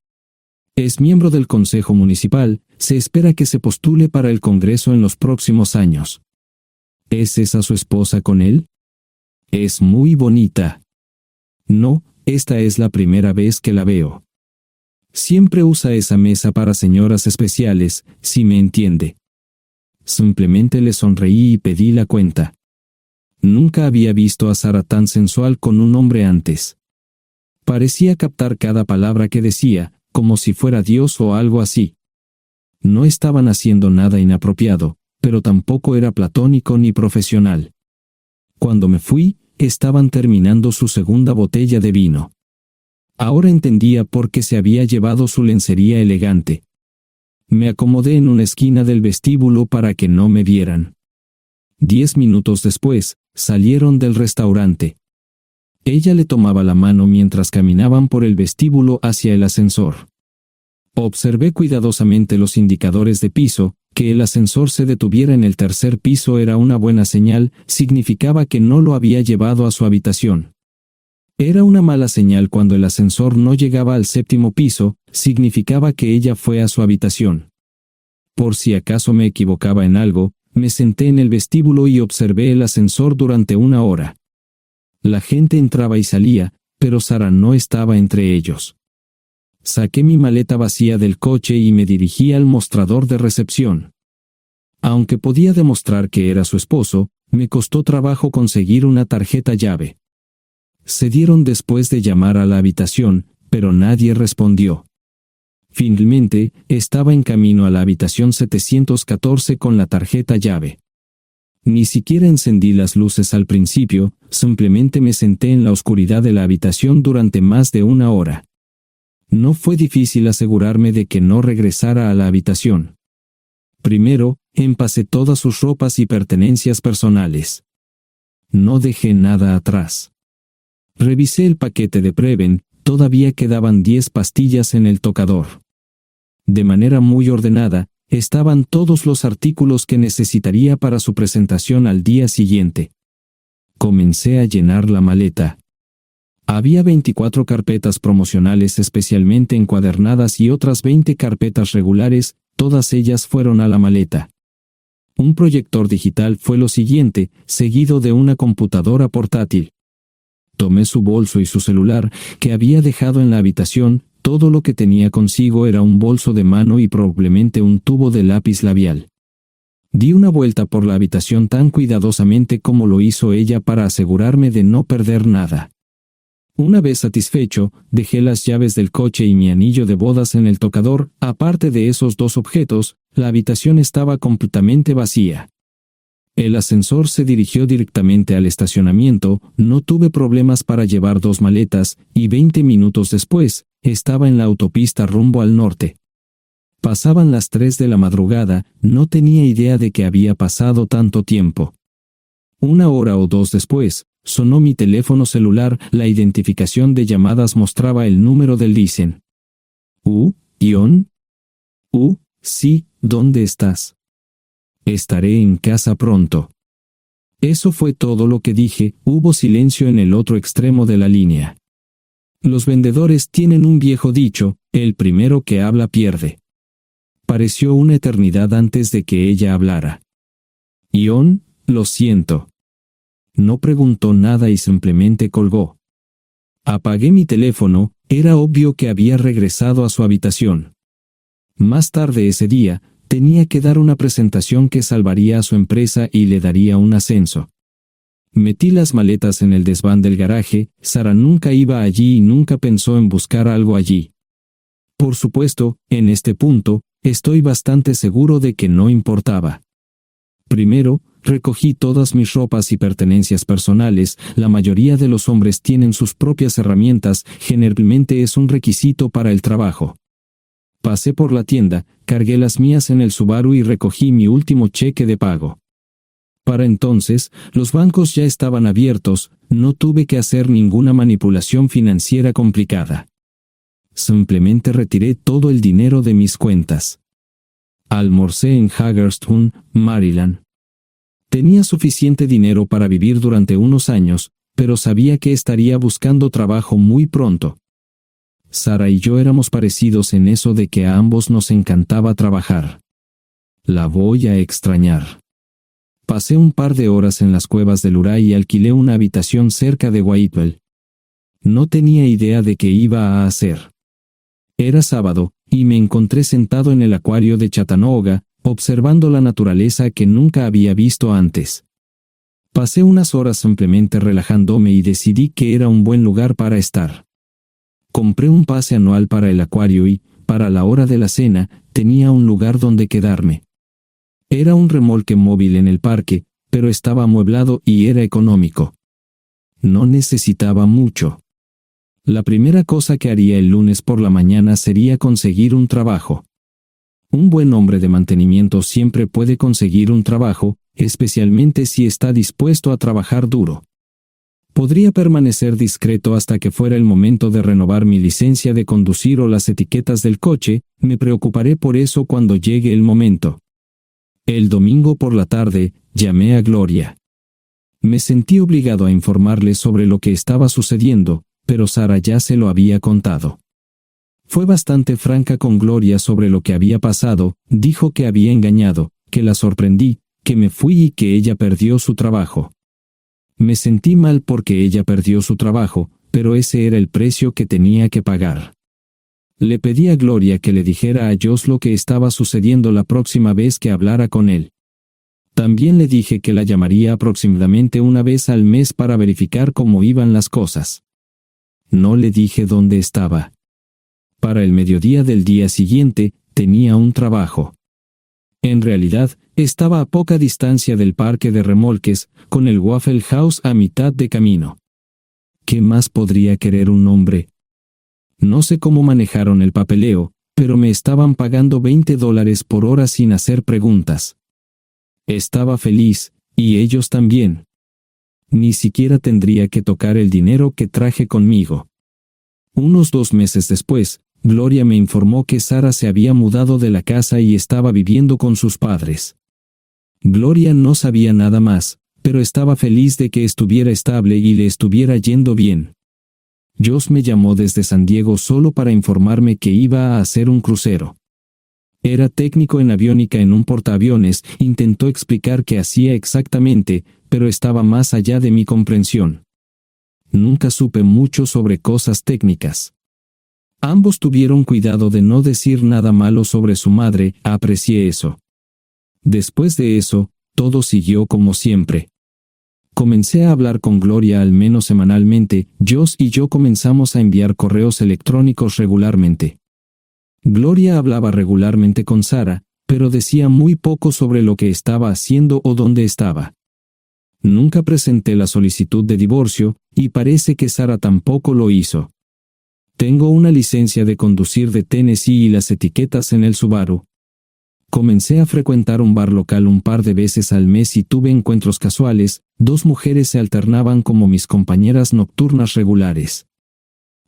Speaker 3: Es miembro del Consejo Municipal, se espera que se postule para el Congreso en los próximos años. ¿Es esa su esposa con él? Es muy bonita. No, esta es la primera vez que la veo. Siempre usa esa mesa para señoras especiales, si me entiende. Simplemente le sonreí y pedí la cuenta. Nunca había visto a Sara tan sensual con un hombre antes. Parecía captar cada palabra que decía, como si fuera Dios o algo así. No estaban haciendo nada inapropiado, pero tampoco era platónico ni profesional. Cuando me fui, estaban terminando su segunda botella de vino. Ahora entendía por qué se había llevado su lencería elegante. Me acomodé en una esquina del vestíbulo para que no me vieran. 10 minutos después, salieron del restaurante. Ella le tomaba la mano mientras caminaban por el vestíbulo hacia el ascensor. Observé cuidadosamente los indicadores de piso. Que el ascensor se detuviera en el tercer piso era una buena señal, significaba que no lo había llevado a su habitación. Era una mala señal cuando el ascensor no llegaba al séptimo piso, significaba que ella fue a su habitación. Por si acaso me equivocaba en algo, me senté en el vestíbulo y observé el ascensor durante 1 hora. La gente entraba y salía, pero Sara no estaba entre ellos. Saqué mi maleta vacía del coche y me dirigí al mostrador de recepción. Aunque podía demostrar que era su esposo, me costó trabajo conseguir una tarjeta llave. Se dieron después de llamar a la habitación, pero nadie respondió. Finalmente, estaba en camino a la habitación 714 con la tarjeta llave. Ni siquiera encendí las luces al principio, simplemente me senté en la oscuridad de la habitación durante más de 1 hora. No fue difícil asegurarme de que no regresara a la habitación. Primero, empacé todas sus ropas y pertenencias personales. No dejé nada atrás. Revisé el paquete de Preven, todavía quedaban 10 pastillas en el tocador. De manera muy ordenada, estaban todos los artículos que necesitaría para su presentación al día siguiente. Comencé a llenar la maleta. Había 24 carpetas promocionales especialmente encuadernadas y otras 20 carpetas regulares, todas ellas fueron a la maleta. Un proyector digital fue lo siguiente, seguido de una computadora portátil. Tomé su bolso y su celular, que había dejado en la habitación. Todo lo que tenía consigo era un bolso de mano y probablemente un tubo de lápiz labial. Di una vuelta por la habitación tan cuidadosamente como lo hizo ella para asegurarme de no perder nada. Una vez satisfecho, dejé las llaves del coche y mi anillo de bodas en el tocador. Aparte de esos 2 objetos, la habitación estaba completamente vacía. El ascensor se dirigió directamente al estacionamiento, no tuve problemas para llevar 2 maletas, y 20 minutos después, estaba en la autopista rumbo al norte. Pasaban las 3 de la madrugada, no tenía idea de que había pasado tanto tiempo. 1 hora o 2 después, sonó mi teléfono celular, la identificación de llamadas mostraba el número del Listen. ¿Ion? Sí, ¿dónde estás? Estaré en casa pronto. Eso fue todo lo que dije. Hubo silencio en el otro extremo de la línea. Los vendedores tienen un viejo dicho, el primero que habla pierde. Pareció una eternidad antes de que ella hablara. Ion, lo siento. No preguntó nada y simplemente colgó. Apagué mi teléfono, era obvio que había regresado a su habitación. Más tarde ese día, tenía que dar una presentación que salvaría a su empresa y le daría un ascenso. Metí las maletas en el desván del garaje. Sara nunca iba allí y nunca pensó en buscar algo allí. Por supuesto, en este punto, estoy bastante seguro de que no importaba. Primero, recogí todas mis ropas y pertenencias personales. La mayoría de los hombres tienen sus propias herramientas, generalmente es un requisito para el trabajo. Pasé por la tienda, cargué las mías en el Subaru y recogí mi último cheque de pago. Para entonces, los bancos ya estaban abiertos, no tuve que hacer ninguna manipulación financiera complicada. Simplemente retiré todo el dinero de mis cuentas. Almorcé en Hagerstown, Maryland. Tenía suficiente dinero para vivir durante unos años, pero sabía que estaría buscando trabajo muy pronto. Sara y yo éramos parecidos en eso de que a ambos nos encantaba trabajar. La voy a extrañar. Pasé un par de horas en las cuevas del Uray y alquilé una habitación cerca de Whitewell. No tenía idea de qué iba a hacer. Era sábado, y me encontré sentado en el acuario de Chattanooga, observando la naturaleza que nunca había visto antes. Pasé unas horas simplemente relajándome y decidí que era un buen lugar para estar. Compré un pase anual para el acuario y, para la hora de la cena, tenía un lugar donde quedarme. Era un remolque móvil en el parque, pero estaba amueblado y era económico. No necesitaba mucho. La primera cosa que haría el lunes por la mañana sería conseguir un trabajo. Un buen hombre de mantenimiento siempre puede conseguir un trabajo, especialmente si está dispuesto a trabajar duro. Podría permanecer discreto hasta que fuera el momento de renovar mi licencia de conducir o las etiquetas del coche, me preocuparé por eso cuando llegue el momento. El domingo por la tarde, llamé a Gloria. Me sentí obligado a informarle sobre lo que estaba sucediendo, pero Sara ya se lo había contado. Fue bastante franca con Gloria sobre lo que había pasado, dijo que había engañado, que la sorprendí, que me fui y que ella perdió su trabajo. Me sentí mal porque ella perdió su trabajo, pero ese era el precio que tenía que pagar. Le pedí a Gloria que le dijera a Josh lo que estaba sucediendo la próxima vez que hablara con él. También le dije que la llamaría aproximadamente una vez al mes para verificar cómo iban las cosas. No le dije dónde estaba. Para el mediodía del día siguiente, tenía un trabajo. En realidad, estaba a poca distancia del parque de remolques, con el Waffle House a mitad de camino. ¿Qué más podría querer un hombre? No sé cómo manejaron el papeleo, pero me estaban pagando $20 por hora sin hacer preguntas. Estaba feliz, y ellos también. Ni siquiera tendría que tocar el dinero que traje conmigo. Unos 2 meses después, Gloria me informó que Sara se había mudado de la casa y estaba viviendo con sus padres. Gloria no sabía nada más, pero estaba feliz de que estuviera estable y le estuviera yendo bien. Josh me llamó desde San Diego solo para informarme que iba a hacer un crucero. Era técnico en aviónica en un portaaviones, intentó explicar qué hacía exactamente, pero estaba más allá de mi comprensión. Nunca supe mucho sobre cosas técnicas. Ambos tuvieron cuidado de no decir nada malo sobre su madre, aprecié eso. Después de eso, todo siguió como siempre. Comencé a hablar con Gloria al menos semanalmente, Josh y yo comenzamos a enviar correos electrónicos regularmente. Gloria hablaba regularmente con Sara, pero decía muy poco sobre lo que estaba haciendo o dónde estaba. Nunca presenté la solicitud de divorcio, y parece que Sara tampoco lo hizo. Tengo una licencia de conducir de Tennessee y las etiquetas en el Subaru. Comencé a frecuentar un bar local un par de veces al mes y tuve encuentros casuales, 2 mujeres se alternaban como mis compañeras nocturnas regulares.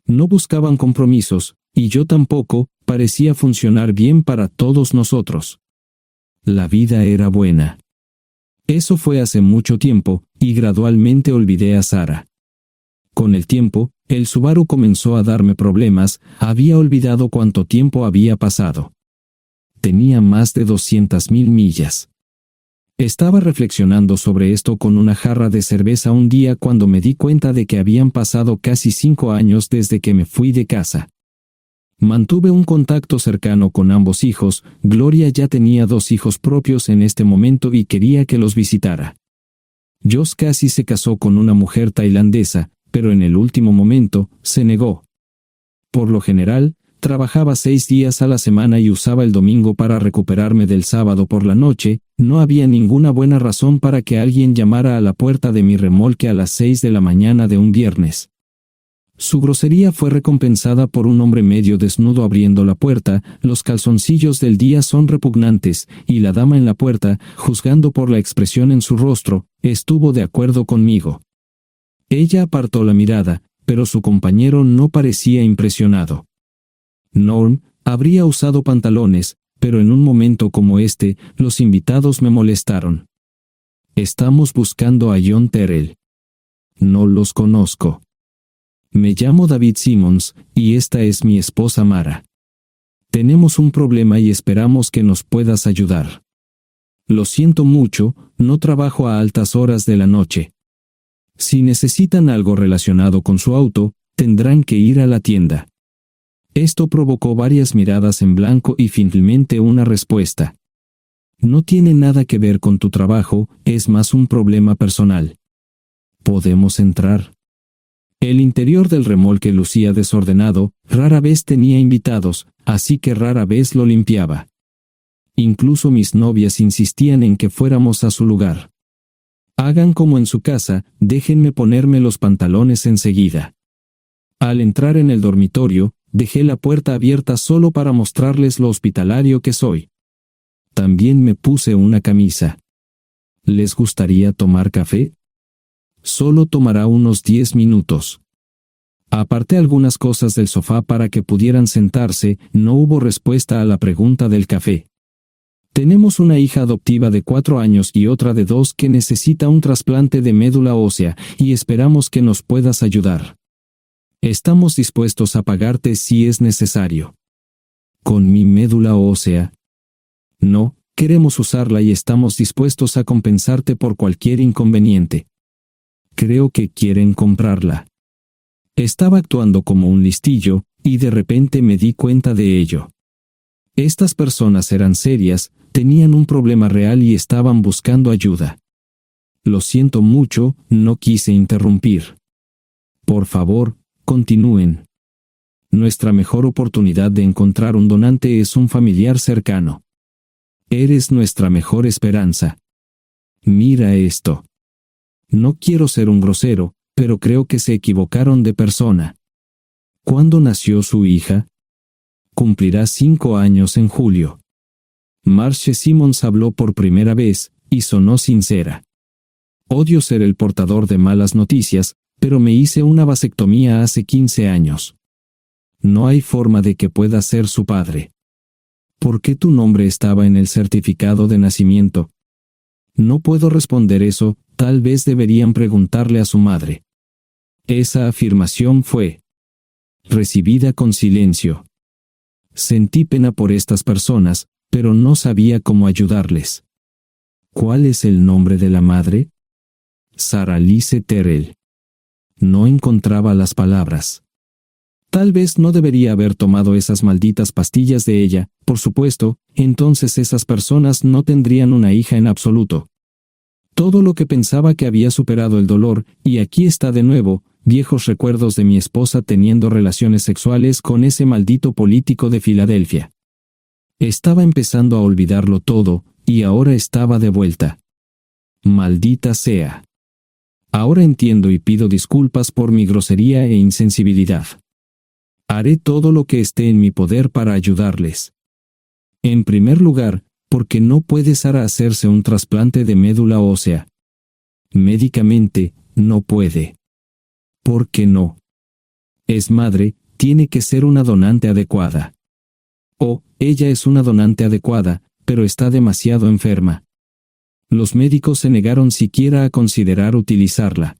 Speaker 3: No buscaban compromisos, y yo tampoco, parecía funcionar bien para todos nosotros. La vida era buena. Eso fue hace mucho tiempo, y gradualmente olvidé a Sara. Con el tiempo, el Subaru comenzó a darme problemas, había olvidado cuánto tiempo había pasado. Tenía más de 200,000 millas. Estaba reflexionando sobre esto con una jarra de cerveza un día cuando me di cuenta de que habían pasado casi 5 años desde que me fui de casa. Mantuve un contacto cercano con ambos hijos, Gloria ya tenía 2 hijos propios en este momento y quería que los visitara. Josh casi se casó con una mujer tailandesa, pero en el último momento, se negó. Por lo general, trabajaba 6 días a la semana y usaba el domingo para recuperarme del sábado por la noche, no había ninguna buena razón para que alguien llamara a la puerta de mi remolque a las 6 de la mañana de un viernes. Su grosería fue recompensada por un hombre medio desnudo abriendo la puerta, los calzoncillos del día son repugnantes, y la dama en la puerta, juzgando por la expresión en su rostro, estuvo de acuerdo conmigo. Ella apartó la mirada, pero su compañero no parecía impresionado. Norm habría usado pantalones, pero en un momento como este, los invitados me molestaron. Estamos buscando a John Terrell. No los conozco. Me llamo David Simmons, y esta es mi esposa Mara. Tenemos un problema y esperamos que nos puedas ayudar. Lo siento mucho, no trabajo a altas horas de la noche. Si necesitan algo relacionado con su auto, tendrán que ir a la tienda. Esto provocó varias miradas en blanco y finalmente una respuesta. No tiene nada que ver con tu trabajo, es más un problema personal. ¿Podemos entrar? El interior del remolque lucía desordenado, rara vez tenía invitados, así que rara vez lo limpiaba. Incluso mis novias insistían en que fuéramos a su lugar. Hagan como en su casa, déjenme ponerme los pantalones enseguida. Al entrar en el dormitorio, dejé la puerta abierta solo para mostrarles lo hospitalario que soy. También me puse una camisa. ¿Les gustaría tomar café? Solo tomará unos 10 minutos. Aparté algunas cosas del sofá para que pudieran sentarse. No hubo respuesta a la pregunta del café. Tenemos una hija adoptiva de 4 años y otra de 2 que necesita un trasplante de médula ósea, y esperamos que nos puedas ayudar. Estamos dispuestos a pagarte si es necesario. ¿Con mi médula ósea? No, queremos usarla y estamos dispuestos a compensarte por cualquier inconveniente. Creo que quieren comprarla. Estaba actuando como un listillo, y de repente me di cuenta de ello. Estas personas eran serias, tenían un problema real y estaban buscando ayuda. Lo siento mucho, no quise interrumpir. Por favor, continúen. Nuestra mejor oportunidad de encontrar un donante es un familiar cercano. Eres nuestra mejor esperanza. Mira esto. No quiero ser un grosero, pero creo que se equivocaron de persona. ¿Cuándo nació su hija? Cumplirá 5 años en julio. Marche Simons habló por primera vez, y sonó sincera. Odio ser el portador de malas noticias, pero me hice una vasectomía hace 15 años. No hay forma de que pueda ser su padre. ¿Por qué tu nombre estaba en el certificado de nacimiento? No puedo responder eso, tal vez deberían preguntarle a su madre. Esa afirmación fue recibida con silencio. Sentí pena por estas personas, pero no sabía cómo ayudarles. ¿Cuál es el nombre de la madre? Sarah Lise Terrell. No encontraba las palabras. Tal vez no debería haber tomado esas malditas pastillas de ella, por supuesto, entonces esas personas no tendrían una hija en absoluto. Todo lo que pensaba que había superado el dolor, y aquí está de nuevo, viejos recuerdos de mi esposa teniendo relaciones sexuales con ese maldito político de Filadelfia. Estaba empezando a olvidarlo todo, y ahora estaba de vuelta. Maldita sea. Ahora entiendo y pido disculpas por mi grosería e insensibilidad. Haré todo lo que esté en mi poder para ayudarles. En primer lugar, porque no puede Sara hacerse un trasplante de médula ósea. Médicamente, no puede. ¿Por qué no? Es madre, tiene que ser una donante adecuada. Ella es una donante adecuada, pero está demasiado enferma. Los médicos se negaron siquiera a considerar utilizarla.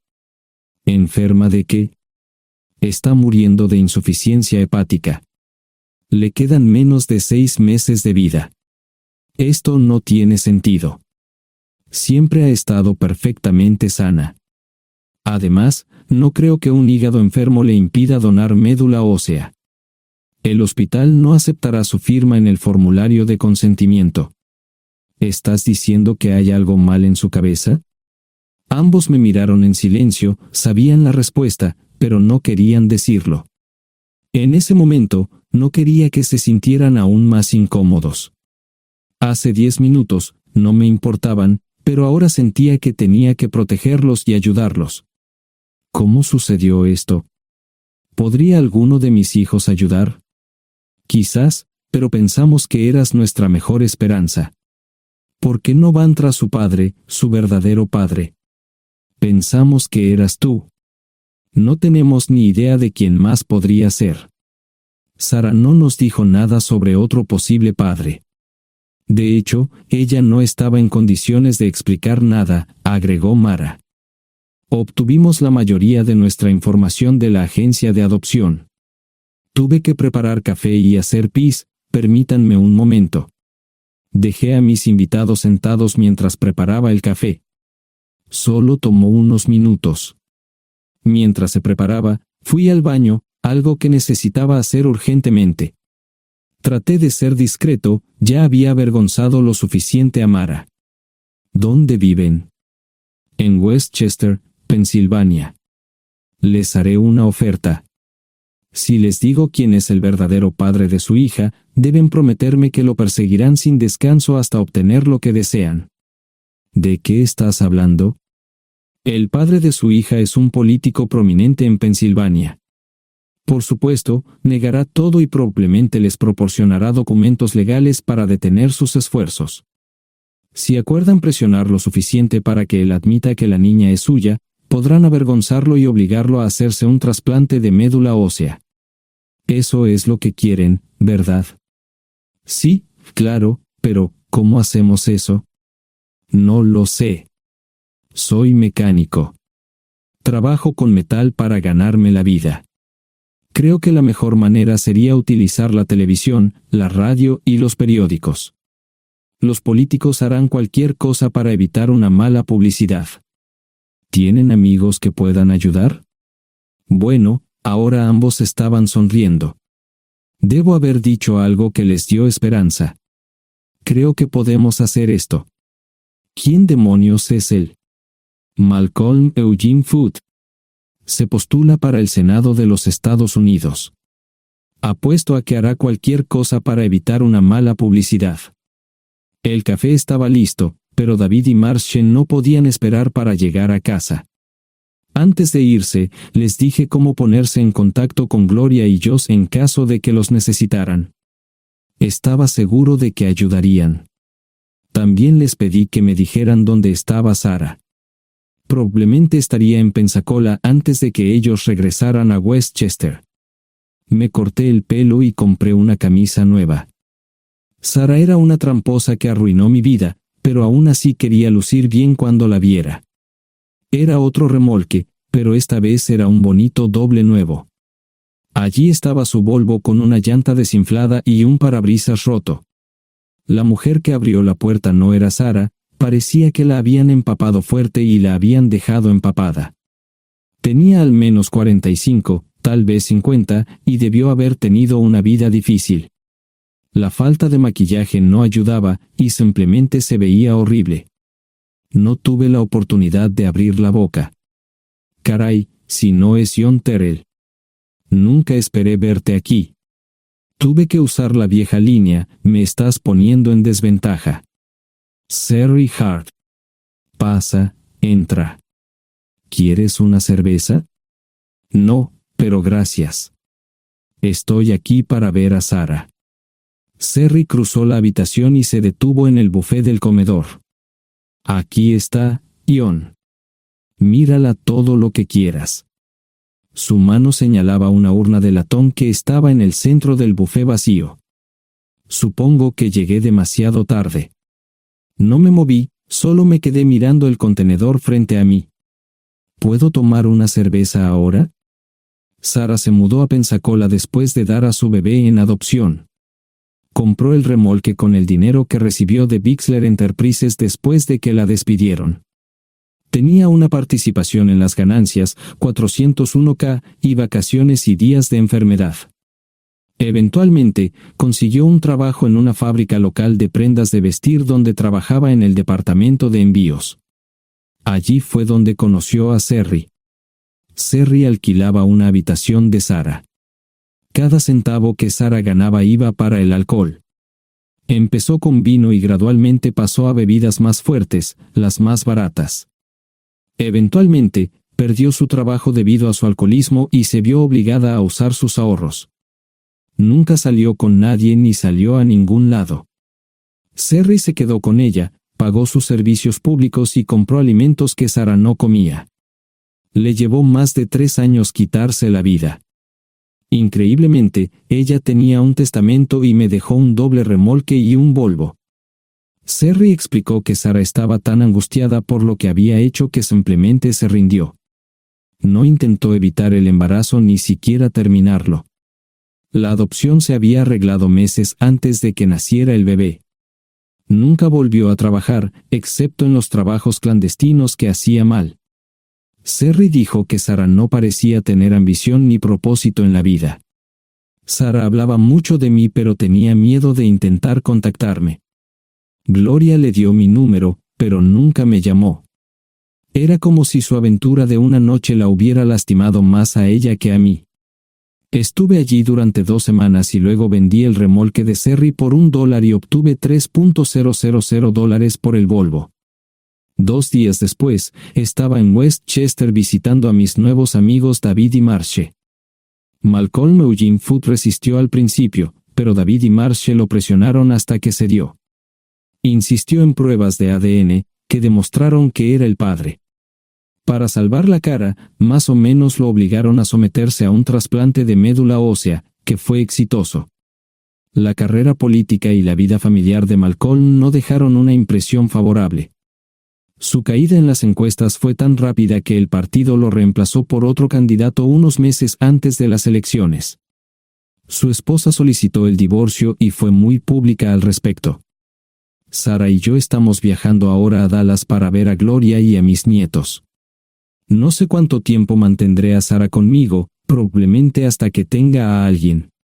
Speaker 3: ¿Enferma de qué? Está muriendo de insuficiencia hepática. Le quedan menos de 6 meses de vida. Esto no tiene sentido. Siempre ha estado perfectamente sana. Además, no creo que un hígado enfermo le impida donar médula ósea. El hospital no aceptará su firma en el formulario de consentimiento. ¿Estás diciendo que hay algo mal en su cabeza? Ambos me miraron en silencio, sabían la respuesta, pero no querían decirlo. En ese momento, no quería que se sintieran aún más incómodos. Hace 10 minutos, no me importaban, pero ahora sentía que tenía que protegerlos y ayudarlos. ¿Cómo sucedió esto? ¿Podría alguno de mis hijos ayudar? Quizás, pero pensamos que eras nuestra mejor esperanza. ¿Por qué no van tras su padre, su verdadero padre? Pensamos que eras tú. No tenemos ni idea de quién más podría ser. Sara no nos dijo nada sobre otro posible padre. De hecho, ella no estaba en condiciones de explicar nada, agregó Mara. Obtuvimos la mayoría de nuestra información de la agencia de adopción. Tuve que preparar café y hacer pis, permítanme un momento. Dejé a mis invitados sentados mientras preparaba el café. Solo tomó unos minutos. Mientras se preparaba, fui al baño, algo que necesitaba hacer urgentemente. Traté de ser discreto, ya había avergonzado lo suficiente a Mara. ¿Dónde viven? En Westchester, Pensilvania. Les haré una oferta. Si les digo quién es el verdadero padre de su hija, deben prometerme que lo perseguirán sin descanso hasta obtener lo que desean. ¿De qué estás hablando? El padre de su hija es un político prominente en Pensilvania. Por supuesto, negará todo y probablemente les proporcionará documentos legales para detener sus esfuerzos. Si acuerdan presionar lo suficiente para que él admita que la niña es suya, podrán avergonzarlo y obligarlo a hacerse un trasplante de médula ósea. Eso es lo que quieren, ¿verdad? Sí, claro, pero ¿cómo hacemos eso? No lo sé. Soy mecánico. Trabajo con metal para ganarme la vida. Creo que la mejor manera sería utilizar la televisión, la radio y los periódicos. Los políticos harán cualquier cosa para evitar una mala publicidad. ¿Tienen amigos que puedan ayudar? Bueno, ahora ambos estaban sonriendo. Debo haber dicho algo que les dio esperanza. Creo que podemos hacer esto. ¿Quién demonios es él? Malcolm Eugene Foote. Se postula para el Senado de los Estados Unidos. Apuesto a que hará cualquier cosa para evitar una mala publicidad. El café estaba listo, pero David y Marshen no podían esperar para llegar a casa. Antes de irse, les dije cómo ponerse en contacto con Gloria y Josh en caso de que los necesitaran. Estaba seguro de que ayudarían. También les pedí que me dijeran dónde estaba Sarah. Probablemente estaría en Pensacola antes de que ellos regresaran a Westchester. Me corté el pelo y compré una camisa nueva. Sarah era una tramposa que arruinó mi vida, pero aún así quería lucir bien cuando la viera. Era otro remolque, pero esta vez era un bonito doble nuevo. Allí estaba su Volvo con una llanta desinflada y un parabrisas roto. La mujer que abrió la puerta no era Sarah, parecía que la habían empapado fuerte y la habían dejado empapada. Tenía al menos 45, tal vez 50, y debió haber tenido una vida difícil. La falta de maquillaje no ayudaba, y simplemente se veía horrible. No tuve la oportunidad de abrir la boca. Caray, si no es John Terrell. Nunca esperé verte aquí. Tuve que usar la vieja línea, me estás poniendo en desventaja. Sherry Hart. Pasa, entra. ¿Quieres una cerveza? No, pero gracias. Estoy aquí para ver a Sarah. Sherry cruzó la habitación y se detuvo en el buffet del comedor. Aquí está, John. Mírala todo lo que quieras. Su mano señalaba una urna de latón que estaba en el centro del buffet vacío. Supongo que llegué demasiado tarde. No me moví, solo me quedé mirando el contenedor frente a mí. ¿Puedo tomar una cerveza ahora? Sarah se mudó a Pensacola después de dar a su bebé en adopción. Compró el remolque con el dinero que recibió de Bixler Enterprises después de que la despidieron. Tenía una participación en las ganancias, 401k, y vacaciones y días de enfermedad. Eventualmente, consiguió un trabajo en una fábrica local de prendas de vestir donde trabajaba en el departamento de envíos. Allí fue donde conoció a Sherry. Sherry alquilaba una habitación de Sarah. Cada centavo que Sarah ganaba iba para el alcohol. Empezó con vino y gradualmente pasó a bebidas más fuertes, las más baratas. Eventualmente, perdió su trabajo debido a su alcoholismo y se vio obligada a usar sus ahorros. Nunca salió con nadie ni salió a ningún lado. Sherry se quedó con ella, pagó sus servicios públicos y compró alimentos que Sarah no comía. Le llevó más de 3 años quitarse la vida. Increíblemente, ella tenía un testamento y me dejó un doble remolque y un Volvo. Sherry explicó que Sarah estaba tan angustiada por lo que había hecho que simplemente se rindió. No intentó evitar el embarazo ni siquiera terminarlo. La adopción se había arreglado meses antes de que naciera el bebé. Nunca volvió a trabajar, excepto en los trabajos clandestinos que hacía mal. Sherry dijo que Sarah no parecía tener ambición ni propósito en la vida. Sarah hablaba mucho de mí pero tenía miedo de intentar contactarme. Gloria le dio mi número, pero nunca me llamó. Era como si su aventura de una noche la hubiera lastimado más a ella que a mí. Estuve allí durante 2 semanas y luego vendí el remolque de Cerry por $1 y obtuve $3,000 por el Volvo. 2 días después, estaba en Westchester visitando a mis nuevos amigos David y Marche. Malcolm Eugene Foote resistió al principio, pero David y Marche lo presionaron hasta que cedió. Insistió en pruebas de ADN, que demostraron que era el padre. Para salvar la cara, más o menos lo obligaron a someterse a un trasplante de médula ósea, que fue exitoso. La carrera política y la vida familiar de Malcolm no dejaron una impresión favorable. Su caída en las encuestas fue tan rápida que el partido lo reemplazó por otro candidato unos meses antes de las elecciones. Su esposa solicitó el divorcio y fue muy pública al respecto. Sara y yo estamos viajando ahora a Dallas para ver a Gloria y a mis nietos. No sé cuánto tiempo mantendré a Sara conmigo, probablemente hasta que tenga a alguien.